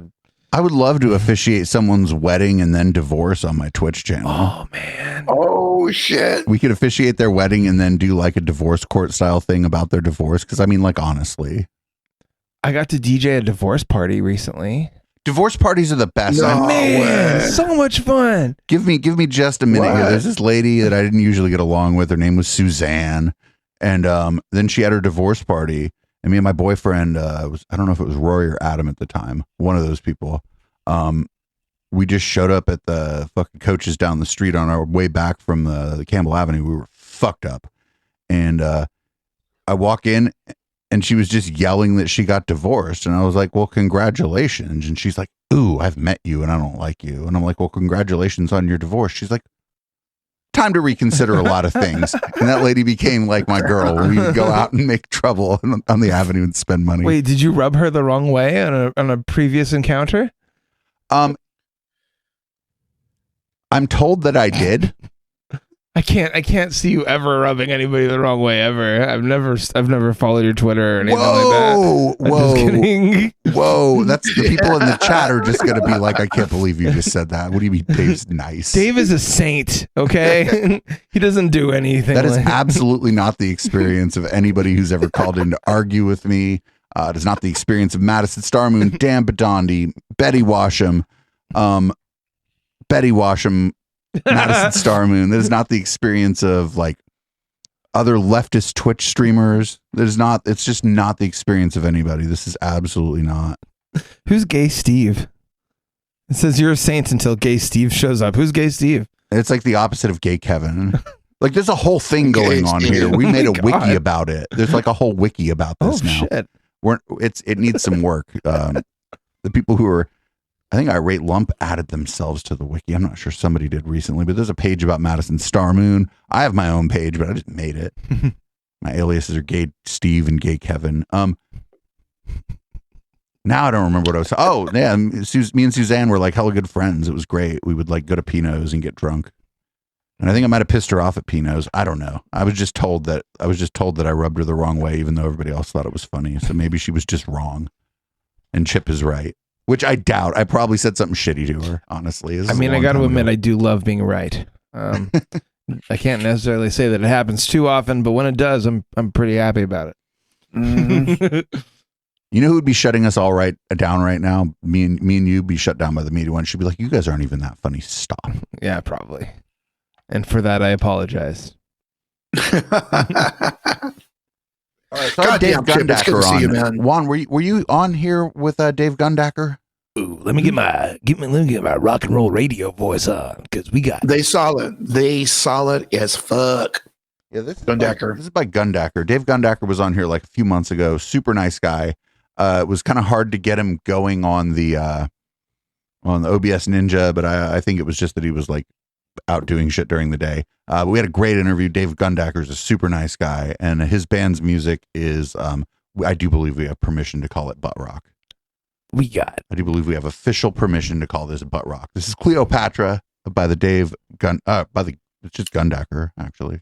I would love to officiate someone's wedding and then divorce on my Twitch channel. Oh man. Oh shit. We could officiate their wedding and then do like a divorce court style thing about their divorce. Because I mean, like, honestly, I got to DJ a divorce party recently. divorce parties are the best. No. Man, way. so much fun. Give me just a minute here. What? There's this lady that I didn't usually get along with. Her name was Suzanne. And then she had her divorce party. And me and my boyfriend, I don't know if it was Rory or Adam at the time, one of those people. We just showed up at the fucking Coaches down the street on our way back from the Campbell Avenue. We were fucked up. And I walk in and she was just yelling that she got divorced. And I was like, well, congratulations. And she's like, ooh, I've met you and I don't like you. And I'm like, well, congratulations on your divorce. She's like, time to reconsider a lot of things. And that lady became like my girl when we would go out and make trouble on the avenue and spend money. Wait, did you rub her the wrong way on a previous encounter? I'm told that I did. I can't see you ever rubbing anybody the wrong way ever. I've never followed your Twitter or anything like that. I'm just kidding. Whoa. That's the people in the chat are just gonna be like, I can't believe you just said that. What do you mean Dave's nice? Dave is a saint, okay? He doesn't do anything. That is absolutely not the experience of anybody who's ever called in to argue with me. It is not the experience of Madison Starmoon, Dan Badondi, Betty Washam, Madison Starmoon. That is not the experience of like other leftist Twitch streamers. It's just not the experience of anybody. This is absolutely not. Who's Gay Steve? It says you're a saint until Gay Steve shows up. Who's Gay Steve? It's like the opposite of Gay Kevin. Like there's a whole thing going on here. We made a wiki about it. There's like a whole wiki about this now. Shit. It needs some work. The people who are, I think Irate Lump added themselves to the wiki. I'm not sure, somebody did recently, but there's a page about Madison Starmoon. I have my own page, but I just made it. My aliases are Gay Steve and Gay Kevin. Now I don't remember what I was. Oh yeah, me and Suzanne were like hella good friends. It was great. We would like go to Pino's and get drunk. And I think I might have pissed her off at Pino's. I don't know. I was just told that I rubbed her the wrong way, even though everybody else thought it was funny. So maybe she was just wrong. And Chip is right, which I doubt. I probably said something shitty to her. Honestly, I mean, I got to admit, I do love being right. I can't necessarily say that it happens too often, but when it does, I'm pretty happy about it. Mm-hmm. You know who would be shutting us all down right now? Me and you be shut down by the media one. She'd be like, "You guys aren't even that funny. Stop." Yeah, probably. And for that, I apologize. All right, so I have Dave Goddamn, Chip, it's good Gundacker to see you, on. man. Juan, were you on here with Dave Gundacker? Ooh, let me get my rock and roll radio voice on, because we got They solid as fuck. Yeah, this is Gundacker. This is by Gundacker. Dave Gundacker was on here like a few months ago. Super nice guy. It was kind of hard to get him going on the OBS Ninja, but I think it was just that he was like out doing shit during the day. But we had a great interview. Dave Gundacker is a super nice guy, and his band's music is I do believe we have permission to call it butt rock. I do believe we have official permission to call this butt rock. This is Cleopatra by the it's just Gundacker, actually.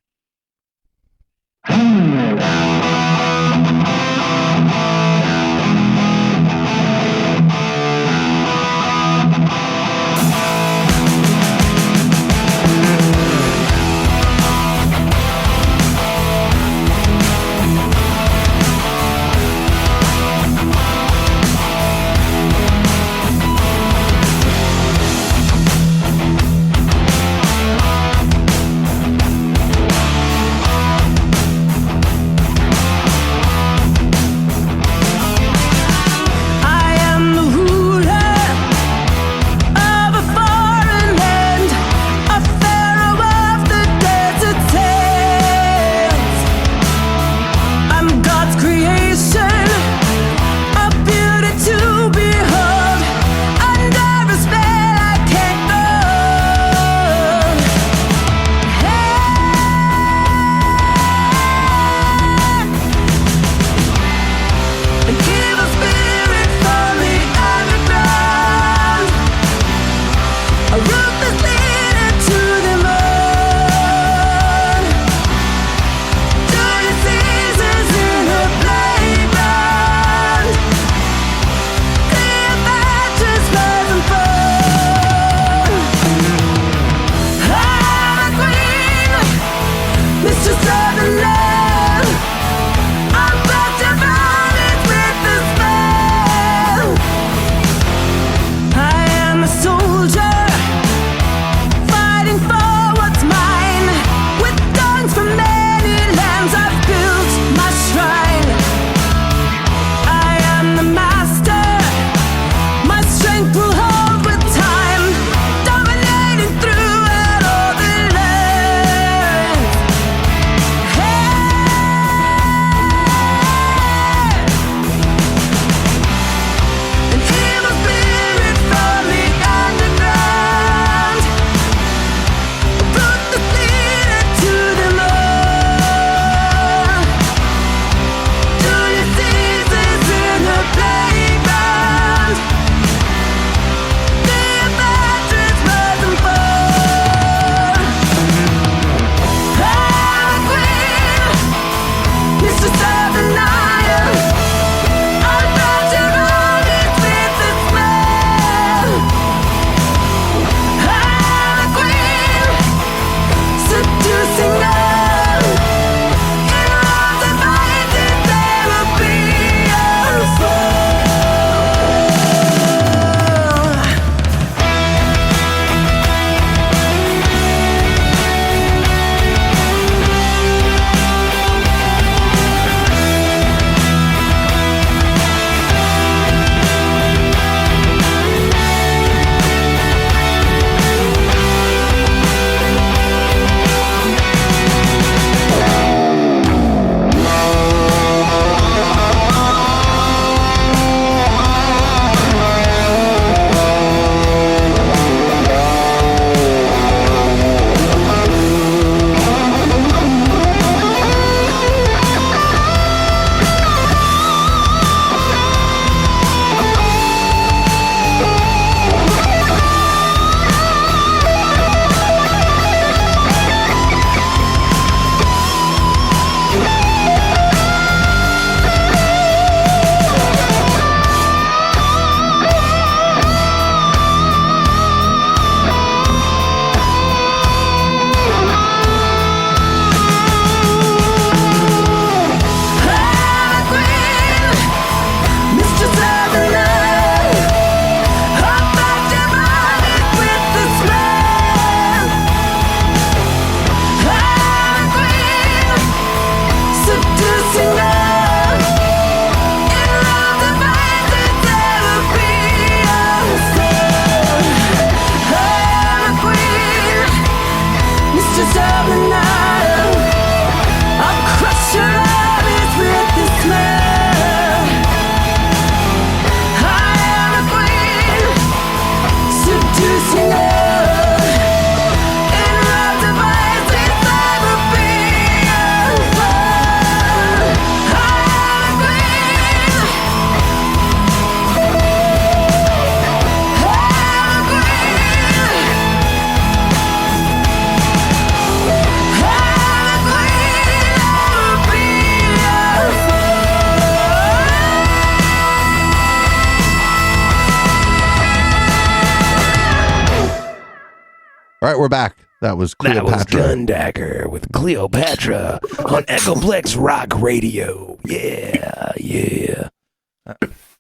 All right, we're back. That was That was Cleopatra. Gundacker with Cleopatra on Echoplex Rock Radio. Yeah, yeah.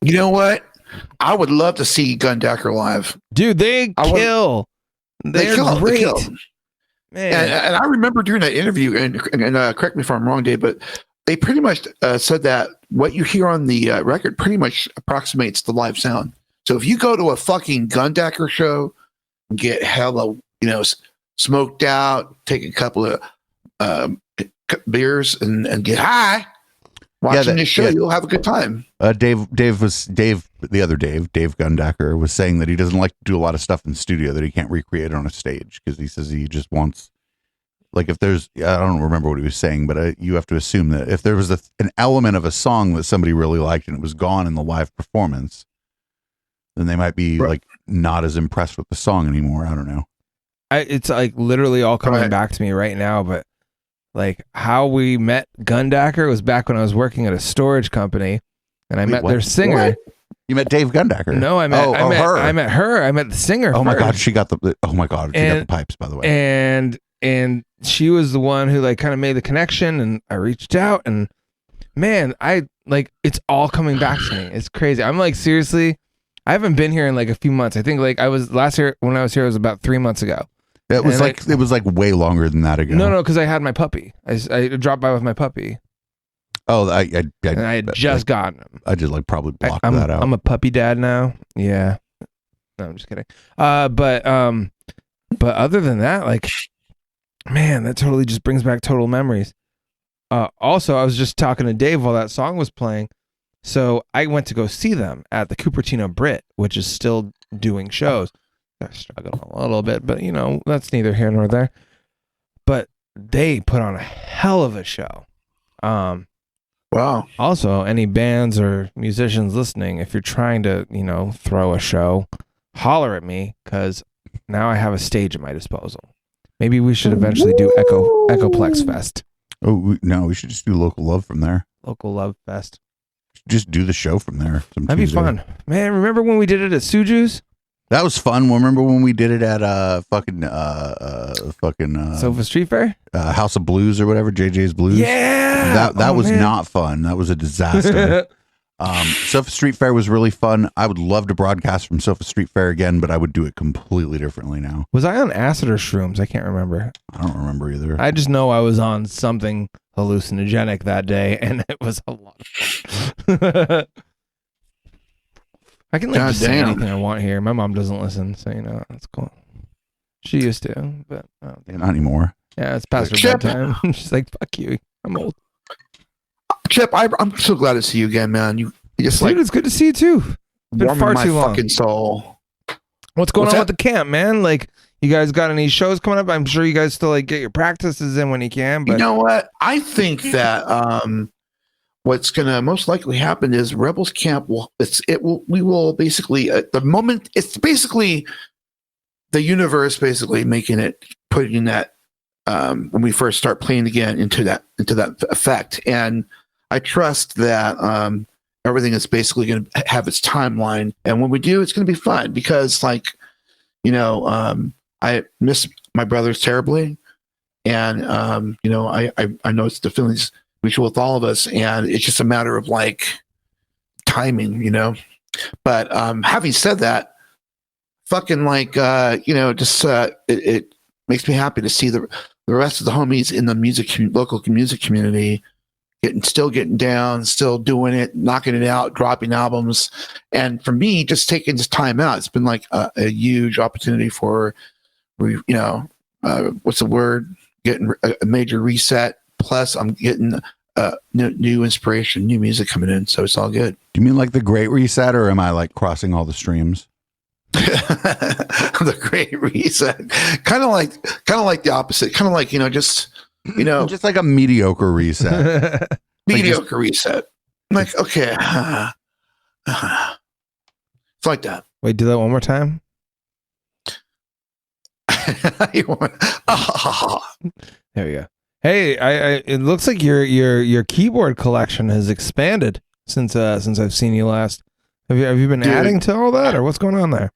You know what? I would love to see Gundacker live. Dude, they kill. They're kill. great. They kill. Man. And I remember during that interview, and correct me if I'm wrong, Dave, but they pretty much said that what you hear on the record pretty much approximates the live sound. So if you go to a fucking Gundacker show, get hella, smoked out, take a couple of beers, and get high, watching this show, you'll have a good time. Dave Gundacker was saying that he doesn't like to do a lot of stuff in the studio that he can't recreate on a stage because he says he just wants, like, if there's, I don't remember what he was saying, but you have to assume that if there was an element of a song that somebody really liked and it was gone in the live performance, then they might be like not as impressed with the song anymore. I don't know. It's like literally all coming back to me right now, but like how we met Gundacker was back when I was working at a storage company, and I met their singer. What? You met Dave Gundacker? No, I met her. I met her. I met the singer. Oh my first. god, she got the pipes, by the way. And she was the one who like kind of made the connection, and I reached out, and man, it's all coming back to me. It's crazy. I'm like, seriously, I haven't been here in like a few months. I think like I was last year when I was here, it was about 3 months ago. It was way longer than that ago. No, because I had my puppy. I dropped by with my puppy. Oh, I had just gotten him. I just like probably blocked that out. I'm a puppy dad now. Yeah. No, I'm just kidding. But other than that, like, man, that totally just brings back total memories. Also, I was just talking to Dave while that song was playing. So I went to go see them at the Cupertino Brit, which is still doing shows. They're struggling a little bit, but that's neither here nor there. But they put on a hell of a show. Wow. Also, any bands or musicians listening, if you're trying to, throw a show, holler at me, because now I have a stage at my disposal. Maybe we should eventually do Echoplex Fest. Oh, no, we should just do Local Love from there. Local Love Fest. Just do the show from there. That'd be fun. Man, remember when we did it at Suju's? That was fun. Remember when we did it at Sofa Street Fair? House of Blues or whatever, JJ's Blues? Yeah. That was not fun. That was a disaster. Sofa Street Fair was really fun. I would love to broadcast from Sofa Street Fair again, but I would do it completely differently now. Was I on acid or shrooms? I can't remember. I don't remember either. I just know I was on something hallucinogenic that day, and it was a lot of fun. I can just say anything I want here. My mom doesn't listen, so that's cool. She used to, but not anymore. Yeah, it's past her bedtime. She's like, "Fuck you, I'm old." Chip, I'm so glad to see you again, man. You just Dude, it's good to see you too. It's been far too long. Fucking soul. What's going on with the camp, man? Like, you guys got any shows coming up? I'm sure you guys still like get your practices in when you can. But you know what? I think that what's going to most likely happen is Rebels Camp we will basically at the moment it's basically the universe basically putting that when we first start playing again into that effect, and I trust that everything is basically going to have its timeline, and when we do, it's going to be fun because I miss my brothers terribly, and I know it's the feelings mutual with all of us, and it's just a matter of like timing, but having said that, fucking it makes me happy to see the rest of the homies in the local music community getting down, still doing it, knocking it out, dropping albums. And for me, just taking this time out, it's been like a huge opportunity for what's the word, getting a major reset. Plus I'm getting new inspiration, new music coming in, so it's all good. Do you mean like the Great Reset, or am I like crossing all the streams? The Great Reset, kind of like the opposite, kind of like just like a mediocre reset. Mediocre reset. Like, okay, it's like that. Wait, do that one more time. There we go. Hey, it looks like your keyboard collection has expanded since I've seen you last. Have you been adding to all that, or what's going on there?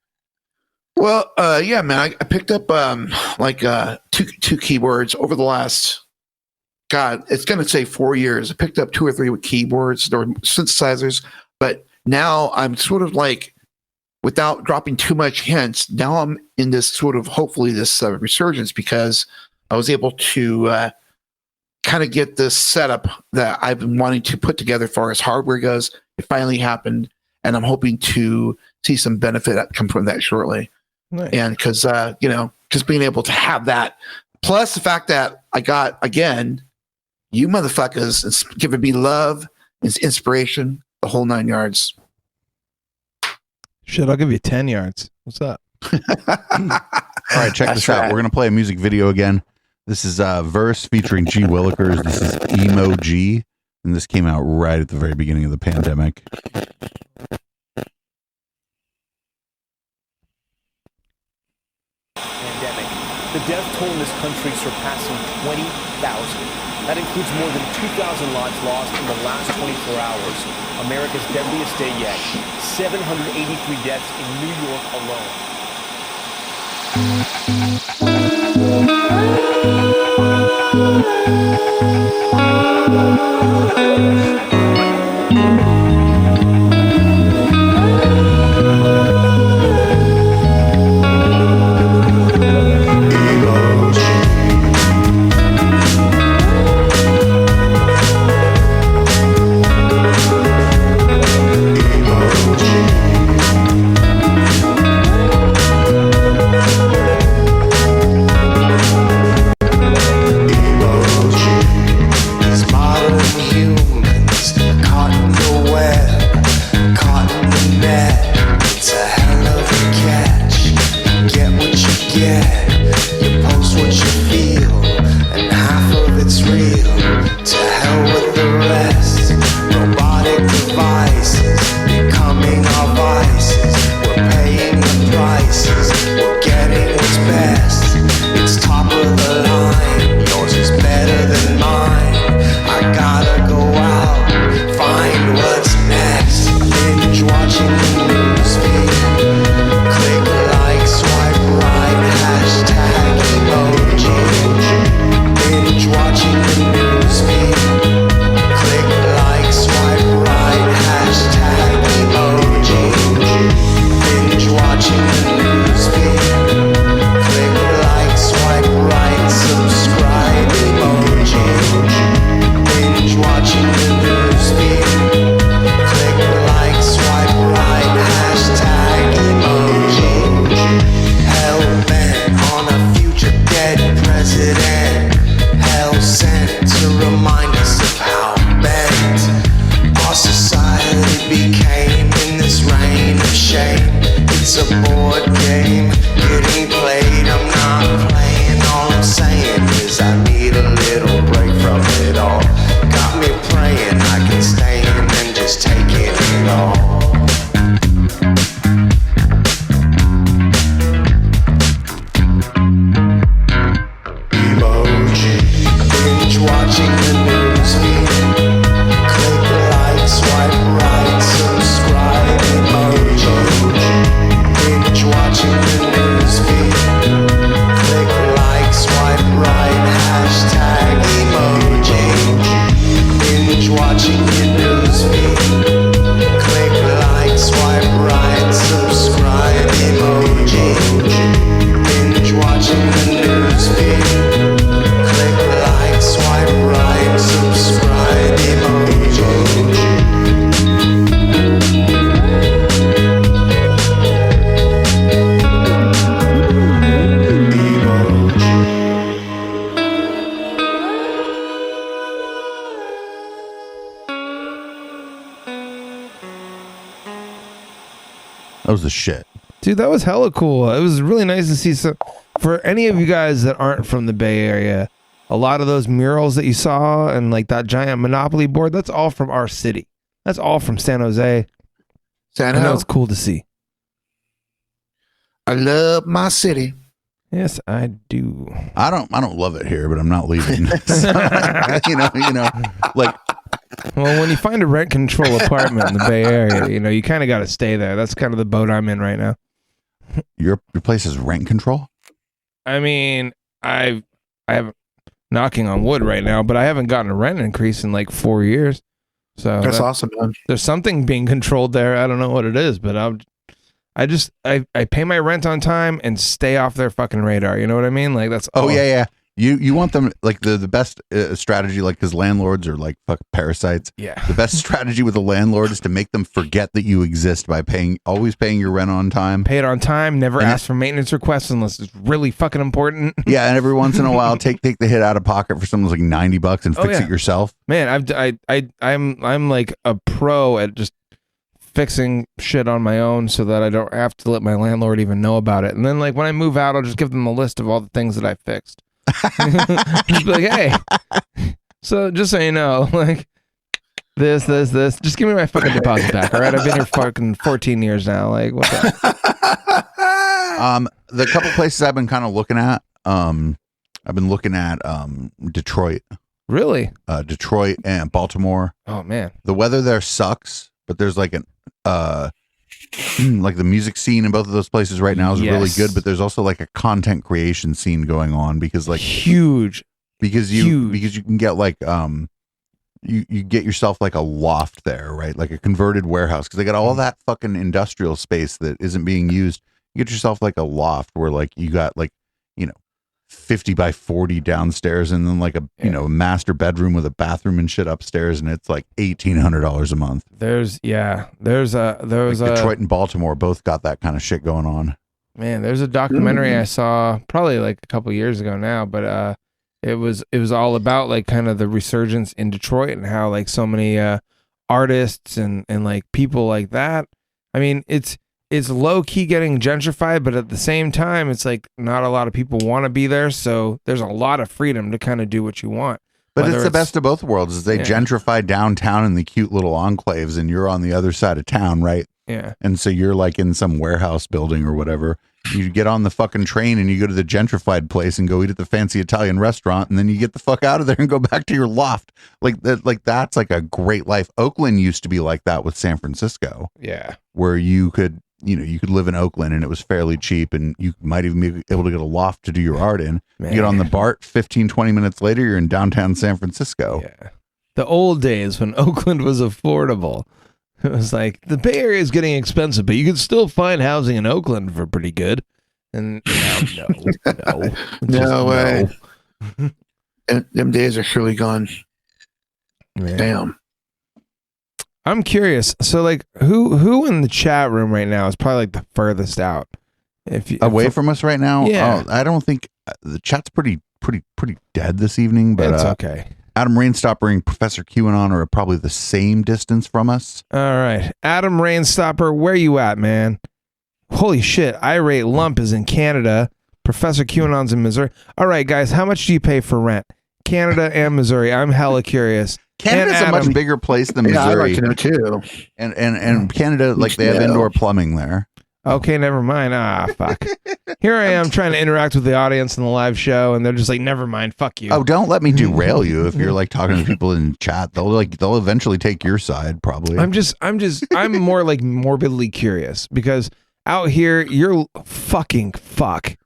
Well, yeah, man, I picked up like two keyboards over the last, God, it's gonna say 4 years. I picked up 2 or 3 keyboards. There were synthesizers, but now I'm sort of like, without dropping too much hints, now I'm in this sort of hopefully this resurgence because I was able to kind of get this setup that I've been wanting to put together as far as hardware goes. It finally happened, and I'm hoping to see some benefit that come from that shortly. Nice. And because just being able to have that, plus the fact that I got, again, you motherfuckers giving me love, inspiration, the whole 9 yards. Shit, I'll give you 10 yards. What's up? All right, check this out. We're going to play a music video again. This is Verse featuring G. Willikers. This is Emo G, and this came out right at the very beginning of the pandemic. Pandemic. The death toll in this country surpassing 20,000. That includes more than 2,000 lives lost in the last 24 hours. America's deadliest day yet. 783 deaths in New York alone. That was the shit. Dude, that was hella cool. It was really nice to see some. For any of you guys that aren't from the Bay Area, a lot of those murals that you saw and like that giant Monopoly board, that's all from our city. That's all from San Jose. San I know Jose. it's cool to see. I love my city. Yes, I do. I don't love it here, but I'm not leaving. So, you know, like, Well, when you find a rent control apartment in the Bay Area, you know, you kind of got to stay there. That's kind of the boat I'm in right now. Your place is rent control? I mean, I have knocking on wood right now, but I haven't gotten a rent increase in like 4 years. So That's awesome, man. there's something being controlled there. I don't know what it is, but I pay my rent on time and stay off their fucking radar. You know what I mean? Like that's Oh all. yeah. You want them like the best strategy, like because landlords are like fucking parasites. Yeah. The best strategy with a landlord is to make them forget that you exist by always paying your rent on time. Pay it on time. Never And ask for maintenance requests unless it's really fucking important. Yeah, and every once in a while, take the hit out of pocket for something like $90 and fix yeah. it yourself. Man, I'm like a pro at just fixing shit on my own so that I don't have to let my landlord even know about it. And then like when I move out, I'll just give them a list of all the things that I fixed. Just be like, hey, so just so you know, like this, just give me my fucking deposit back. All right, I've been here fucking 14 years now. Like, what's up? The couple places I've been kind of looking at, I've been looking at Detroit. Really? Detroit and Baltimore. Oh man, the weather there sucks, but there's like an like the music scene in both of those places right now is really good, but there's also like a content creation scene going on because like huge because you can get like you get yourself like a loft there, right? Like a converted warehouse because they got all that fucking industrial space that isn't being used. You get yourself like a loft where like you got like 50 by 40 downstairs and then like a a master bedroom with a bathroom and shit upstairs, and it's like $1,800 a month. There's Detroit and Baltimore both got that kind of shit going on. Man, there's a documentary I saw probably like a couple years ago now, but it was all about like kind of the resurgence in Detroit and how like so many artists and like people like that. I mean, it's low key getting gentrified, but at the same time, it's like not a lot of people want to be there. So there's a lot of freedom to kind of do what you want. But it's the best of both worlds. Is they gentrify downtown in the cute little enclaves, and you're on the other side of town, right? Yeah. And so you're like in some warehouse building or whatever. You get on the fucking train and you go to the gentrified place and go eat at the fancy Italian restaurant, and then you get the fuck out of there and go back to your loft. Like that. Like that's like a great life. Oakland used to be like that with San Francisco. Yeah. Where you could live in Oakland and it was fairly cheap, and you might even be able to get a loft to do your art in. Man. You get on the BART, 15-20 minutes later, you're in downtown San Francisco. Yeah. The old days when Oakland was affordable. It was like the Bay Area is getting expensive, but you can still find housing in Oakland for pretty good. And no way. And them days are surely gone. Man. Damn. I'm curious. So, like, who in the chat room right now is probably like the furthest out? Away from us right now? Yeah. Oh, I don't think the chat's pretty dead this evening, but it's okay. Adam Rainstopper and Professor QAnon are probably the same distance from us. All right, Adam Rainstopper, where you at, man? Holy shit! Irate Lump is in Canada. Professor QAnon's in Missouri. All right, guys, how much do you pay for rent? Canada and Missouri. I'm hella curious. Canada's a much bigger place than Missouri. Yeah, I'd like to know too. And Canada, like they have indoor plumbing there. Okay, never mind. Fuck. Here I am trying to interact with the audience in the live show, and they're just like, never mind, fuck you. Oh, don't let me derail you. If you're like talking to people in chat, they'll eventually take your side, probably. I'm more like morbidly curious because out here, you're fucking fuck.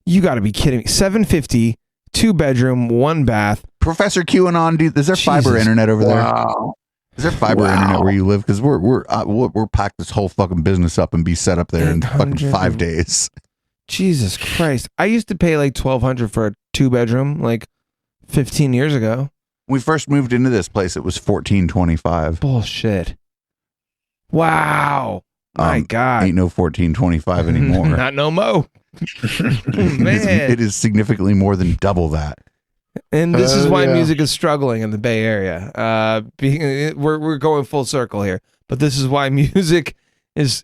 You got to be kidding me. $750, 2-bedroom, 1-bath. Professor QAnon, dude, is there fiber internet over there? Wow. Is there fiber internet where you live? Because we're pack this whole fucking business up and be set up there in fucking 5 days. Jesus Christ! I used to pay like $1,200 for a 2-bedroom like 15 years ago. When we first moved into this place, it was $1,425. Bullshit! Wow! My God! Ain't no $1,425 anymore. Not no mo. Man, it is significantly more than double that. And this is why music is struggling in the Bay Area. We're going full circle here, but this is why music is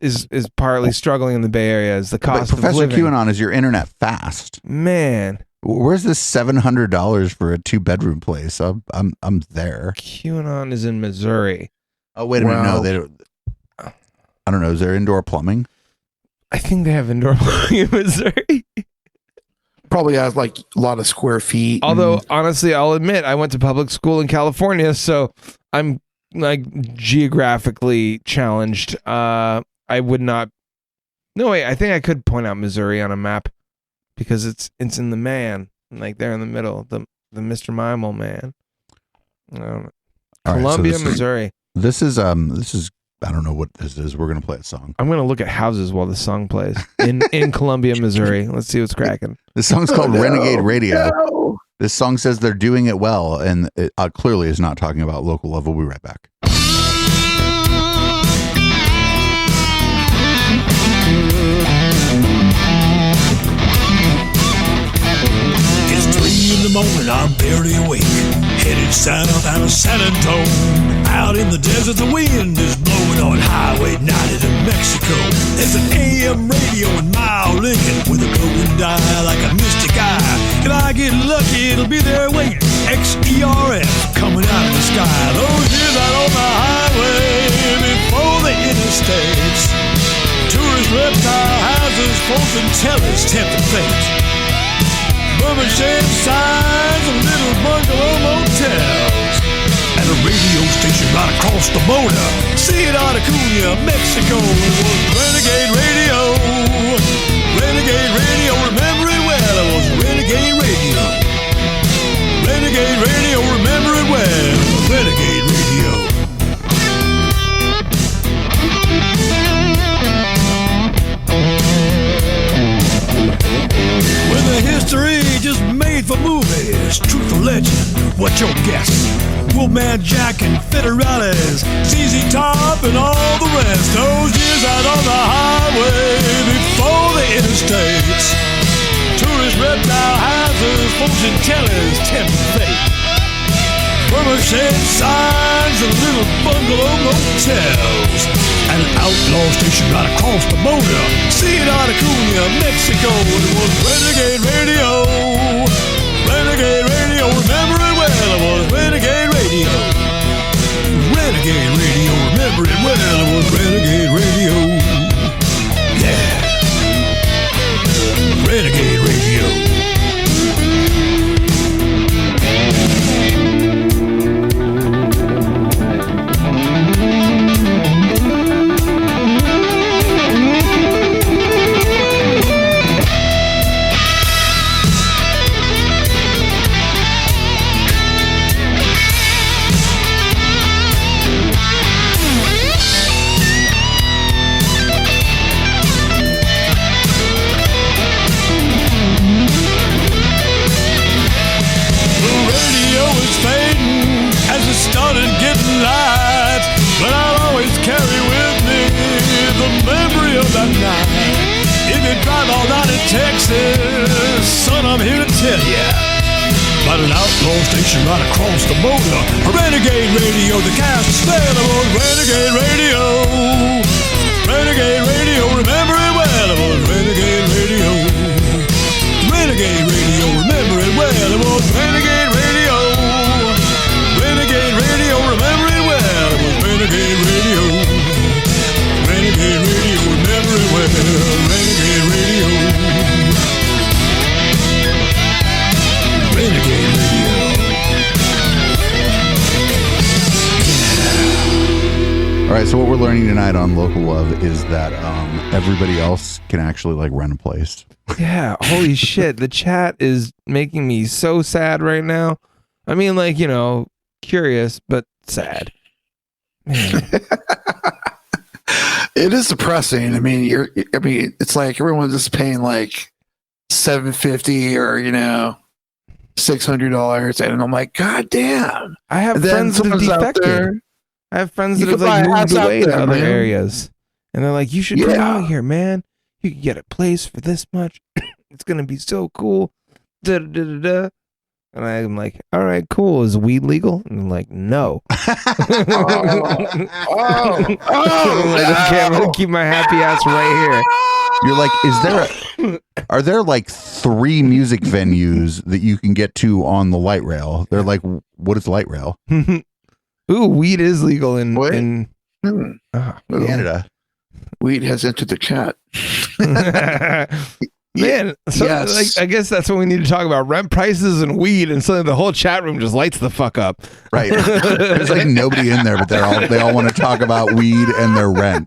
partly struggling in the Bay Area. Is the cost Professor of living. QAnon, is your internet fast? Man, where's this $700 for a 2-bedroom place? I'm there. QAnon is in Missouri. Oh wait a minute, no, they don't. I don't know. Is there indoor plumbing? I think they have indoor plumbing in Missouri. Probably has like a lot of square feet. Although honestly, I'll admit I went to public school in California, so I'm like geographically challenged. I would not No, wait, I think I could point out Missouri on a map because it's in the man, like there in the middle, the Mr. Mimel man. All right, Columbia, so Missouri. This is I don't know what this is. We're gonna play a song. I'm gonna look at houses while the song plays in Columbia, Missouri. Let's see what's cracking. This song's called Renegade Radio. No. This song says they're doing it well, and it clearly is not talking about local love. We'll be right back. It's 3 in the morning, I'm barely awake. Headed south out of San Antonio. Out in the desert, the wind is blowing on Highway 90 to Mexico. There's an AM radio in Mile Lincoln with a glowing dial like a mystic eye. If I get lucky, it'll be there waiting. XERF coming out of the sky. Those years out on the highway before the interstates. Tourist reptile houses, fortune tellers, tempting fate. Bourbon shed signs and little bungalow motels. And a radio station right across the border. Ciudad Acuña, Mexico. It was Renegade Radio. Renegade Radio, remember it well. It was Renegade Radio. Renegade Radio, remember it well. Renegade Radio. When the history just made for movies, truth or legend, what's your guess? Wolfman Jack and Federales, ZZ Top and all the rest. Those years out on the highway before the interstates. Tourist reptile houses, fortune tellers, tempting fate. Bourbon shed signs and little bungalow motels. And an outlaw station right across the border. Ciudad Acuña, Mexico. It was Renegade Radio. Renegade Radio, remember it well. It was Renegade Radio. Renegade Radio, remember it well. It was Renegade Radio. Yeah. Renegade Radio. Started getting light, but I'll always carry with me the memory of that night. If you drive all night in Texas, son, I'm here to tell ya about an outlaw station right across the border. A Renegade Radio, the cast is there. It was Renegade Radio. Renegade Radio, remember it well. It was Renegade Radio. Renegade Radio, remember it well. It was Renegade Radio. Renegade Radio, remember it well. It was Renegade Radio. Renegade Radio, remember it well. Renegade Radio. Renegade Radio. Yeah. All right, so what we're learning tonight on Local Love is that everybody else can actually like rent a place. Yeah, holy shit. The chat is making me so sad right now. I mean, like, you know, curious, but sad. Man. It is depressing. I mean, it's like everyone's just paying like $750 or $600, and I'm like, God damn! I have friends that have defected. I have friends that have like moved away to other areas, and they're like, "You should come out here, man. You can get a place for this much. It's gonna be so cool." Da da da da. And I'm like, all right, cool. Is weed legal? And I'm like, no. I'm gonna keep my happy ass right here. You're like, are there like 3 music venues that you can get to on the light rail? They're like, what is light rail? Ooh, weed is legal in Canada. Weed has entered the chat. Man, so like, I guess that's what we need to talk about: rent prices and weed, and suddenly the whole chat room just lights the fuck up. Right? There's like nobody in there, but they all want to talk about weed and their rent.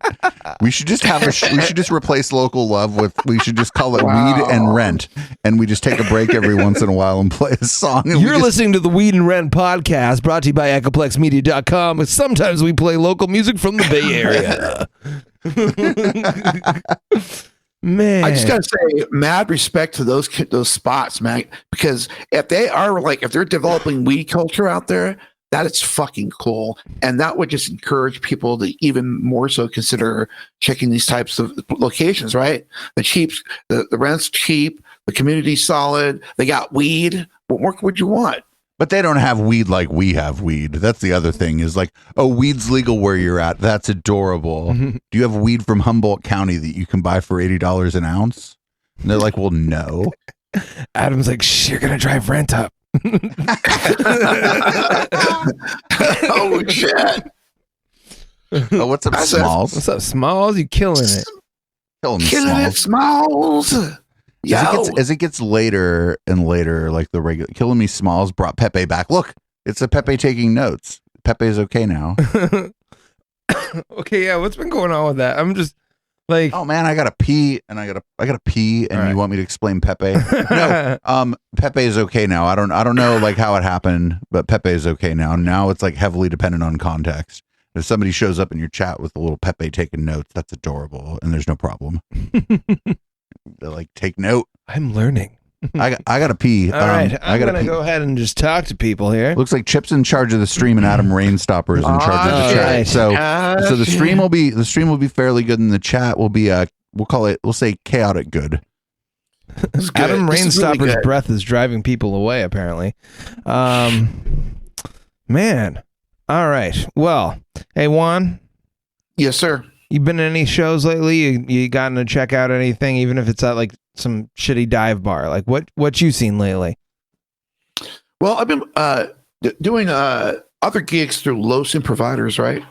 We should just have we should just replace local love with, we should just call it weed and rent, and we just take a break every once in a while and play a song. You're listening to the Weed and Rent podcast, brought to you by EchoplexMedia.com. Sometimes we play local music from the Bay Area. Man, I just gotta say, mad respect to those spots, man. Because if they're developing weed culture out there, that is fucking cool, and that would just encourage people to even more so consider checking these types of locations. Right? The rent's cheap, the community's solid. They got weed. What more would you want? But they don't have weed like we have weed. That's the other thing is like, oh, weed's legal where you're at. That's adorable. Do you have weed from Humboldt County that you can buy for $80 an ounce? And they're like, well, no. Adam's like, shh, you're going to drive rent up. Oh, shit. Oh, what's up, Smalls? What's up, Smalls? You killing it. Killing it, Smalls. As it gets later and later, like the regular Killing Me Smalls brought Pepe back. Look, it's a Pepe taking notes. Pepe is okay now. Okay, yeah, what's been going on with that? I'm just like, oh man, I gotta pee, and I gotta pee, and you want me to explain Pepe? No, Pepe is okay now. I don't know like how it happened, but Pepe is okay now. Now it's like heavily dependent on context. If somebody shows up in your chat with a little Pepe taking notes, that's adorable, and there's no problem. They like take note. I'm learning. I gotta pee. All right, I'm gonna go ahead and just talk to people here. Looks like Chip's in charge of the stream and Adam Rainstopper is in charge of the chat. So the stream will be fairly good, and the chat will be we'll say chaotic good. Adam Rainstopper's breath is driving people away, apparently. Man. All right. Well, hey Juan. Yes, sir. You been in any shows lately? You gotten to check out anything, even if it's at like some shitty dive bar? Like what you seen lately? Well, I've been doing other gigs through Los Improviders, right?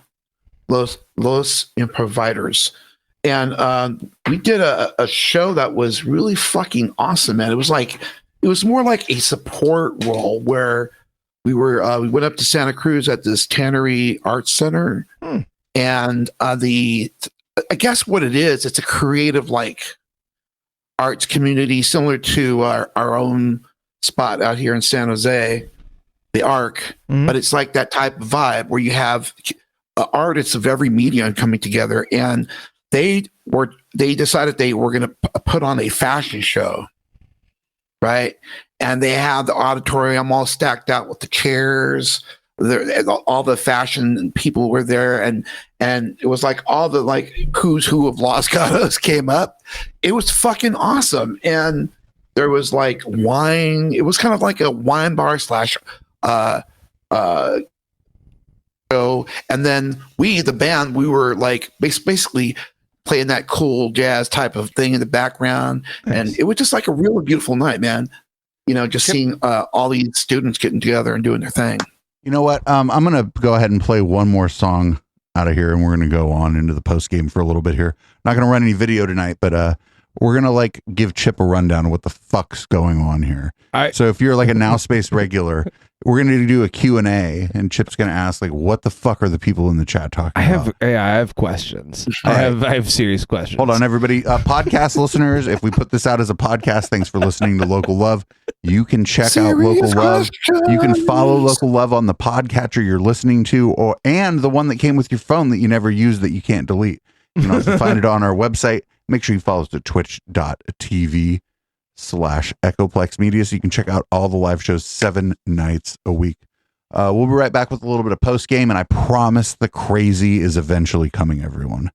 Los Improviders. And we did a show that was really fucking awesome, man. It was more like a support role where we went up to Santa Cruz at this Tannery Arts Center. And I guess what it is, it's a creative like arts community similar to our own spot out here in San Jose, the Arc. But it's like that type of vibe where you have artists of every medium coming together, and they decided they were going to put on a fashion show, right? And they had the auditorium all stacked out with the chairs. All the fashion people were there, and it was like all the like who's who of Los Gatos came up. It was fucking awesome, and there was like wine. It was kind of like a wine bar / show. And then the band, we were like basically playing that cool jazz type of thing in the background, and it was just like a really beautiful night, man. You know, just seeing all these students getting together and doing their thing. You know what? I'm going to go ahead and play one more song out of here, and we're going to go on into the post game for a little bit here. Not going to run any video tonight, but we're going to like give Chip a rundown of what the fuck's going on here. So if you're like a Now Space regular, we're going to do a Q&A, and Chip's going to ask like, what the fuck are the people in the chat talking about? I have questions. I have serious questions. Hold on, everybody. Podcast listeners, if we put this out as a podcast, thanks for listening to Local Love. You can check out Local Love. You can follow Local Love on the podcatcher you're listening to, and the one that came with your phone that you never use that you can't delete. You can also find it on our website. Make sure you follow us at twitch.tv/Echoplex Media so you can check out all the live shows 7 nights a week. We'll be right back with a little bit of post game, and I promise the crazy is eventually coming, everyone.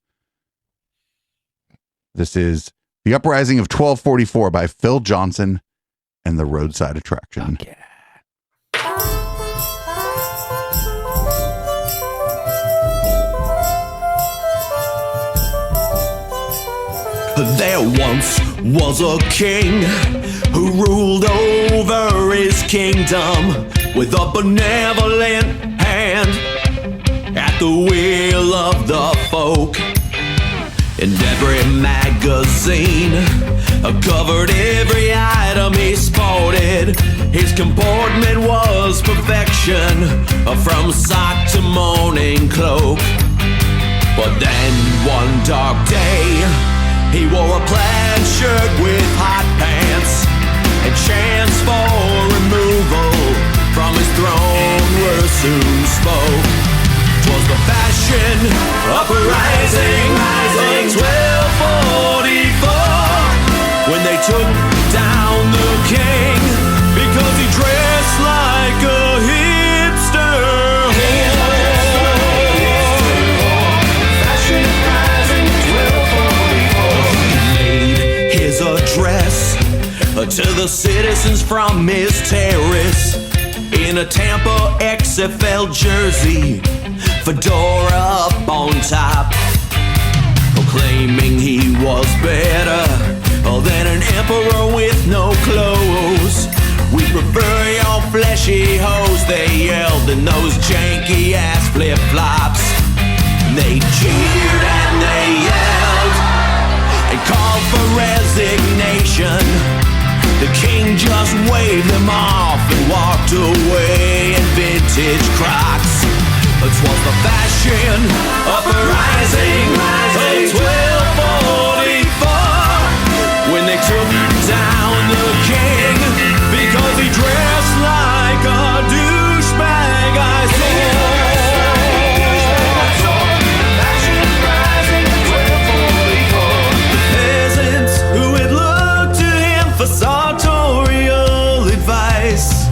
This is The Uprising of 1244 by Phil Johnson and the Roadside Attraction. Okay. There once was a king who ruled over his kingdom with a benevolent hand at the wheel of the folk. And every magazine covered every item he sported. His comportment was perfection from sock to morning cloak. But then one dark day, he wore a plaid shirt with hot pants, and chance for removal from his throne were soon spoke. 'Twas the fashion uprising of 1244, when they took down the king because he dressed like a hipster. Fashion uprising 1244. He made his address to the citizens from his terrace in a Tampa XFL jersey, fedora up on top, proclaiming he was better than an emperor with no clothes. We prefer your fleshy hoes, they yelled in those janky ass flip-flops. They cheered and they yelled and called for resignation. The king just waved them off and walked away in vintage Crocs. It was the fashion uprising of 1244, when they took down the king because he dressed like a douchebag. I saw. Fashion uprising 1244. The peasants who had looked to him for sartorial advice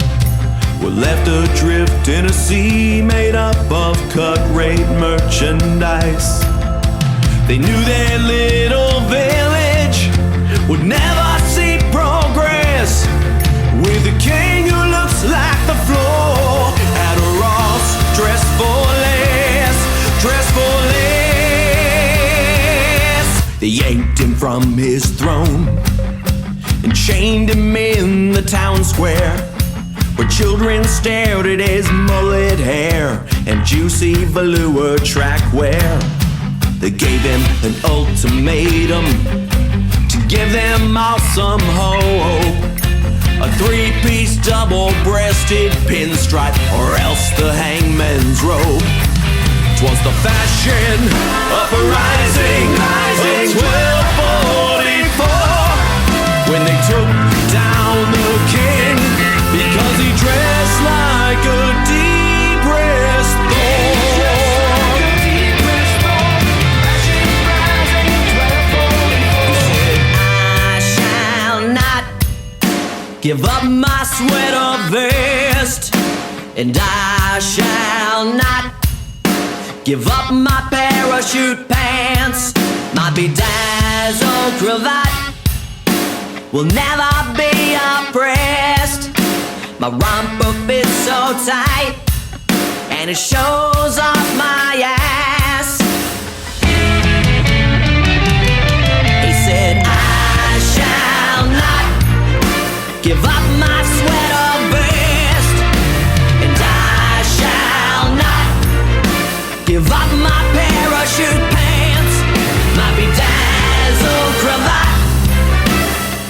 were left adrift in a sea made up of cut-rate merchandise. They knew their little village would never see progress with a king who looks like the floor at a Ross, dressed for less, dressed for less. They yanked him from his throne and chained him in the town square, where children stared at his mullet hair and juicy velour track wear. They gave him an ultimatum to give them all some hope, a three-piece double-breasted pinstripe or else the hangman's robe. 'Twas the fashion uprising of 1244, when they took down the king because he dressed like a depressed thorn. I shall not give up my sweater vest, and I shall not give up my parachute pants. My bedazzled cravat will never be oppressed. My romper fits so tight, and it shows off my ass. He said, I shall not give up my sweater vest, and I shall not give up my parachute pants. My bedazzled cravat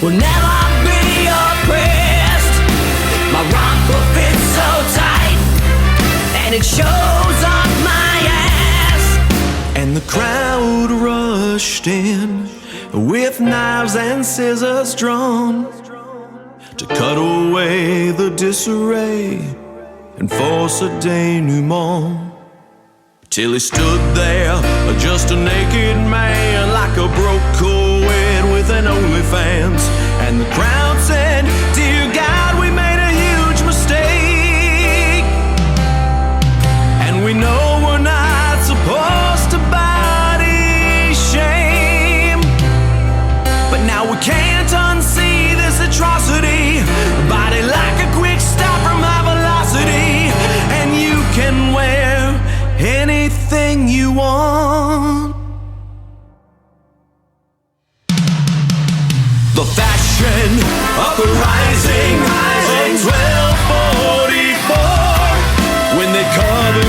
will never be oppressed. My romper fits so tight, and it shows off my ass. And the crowd rushed in with knives and scissors drawn to cut away the disarray and force a denouement. Till he stood there, just a naked man, like a broke co-ed with an OnlyFans. And the crowd said, dear God, we made a huge mistake, and we know we're not supposed to body shame, but now we can't unsee this atrocity. Body like a quick stop from high velocity, and you can wear anything you want. The fashion uprising of 1244, when they covered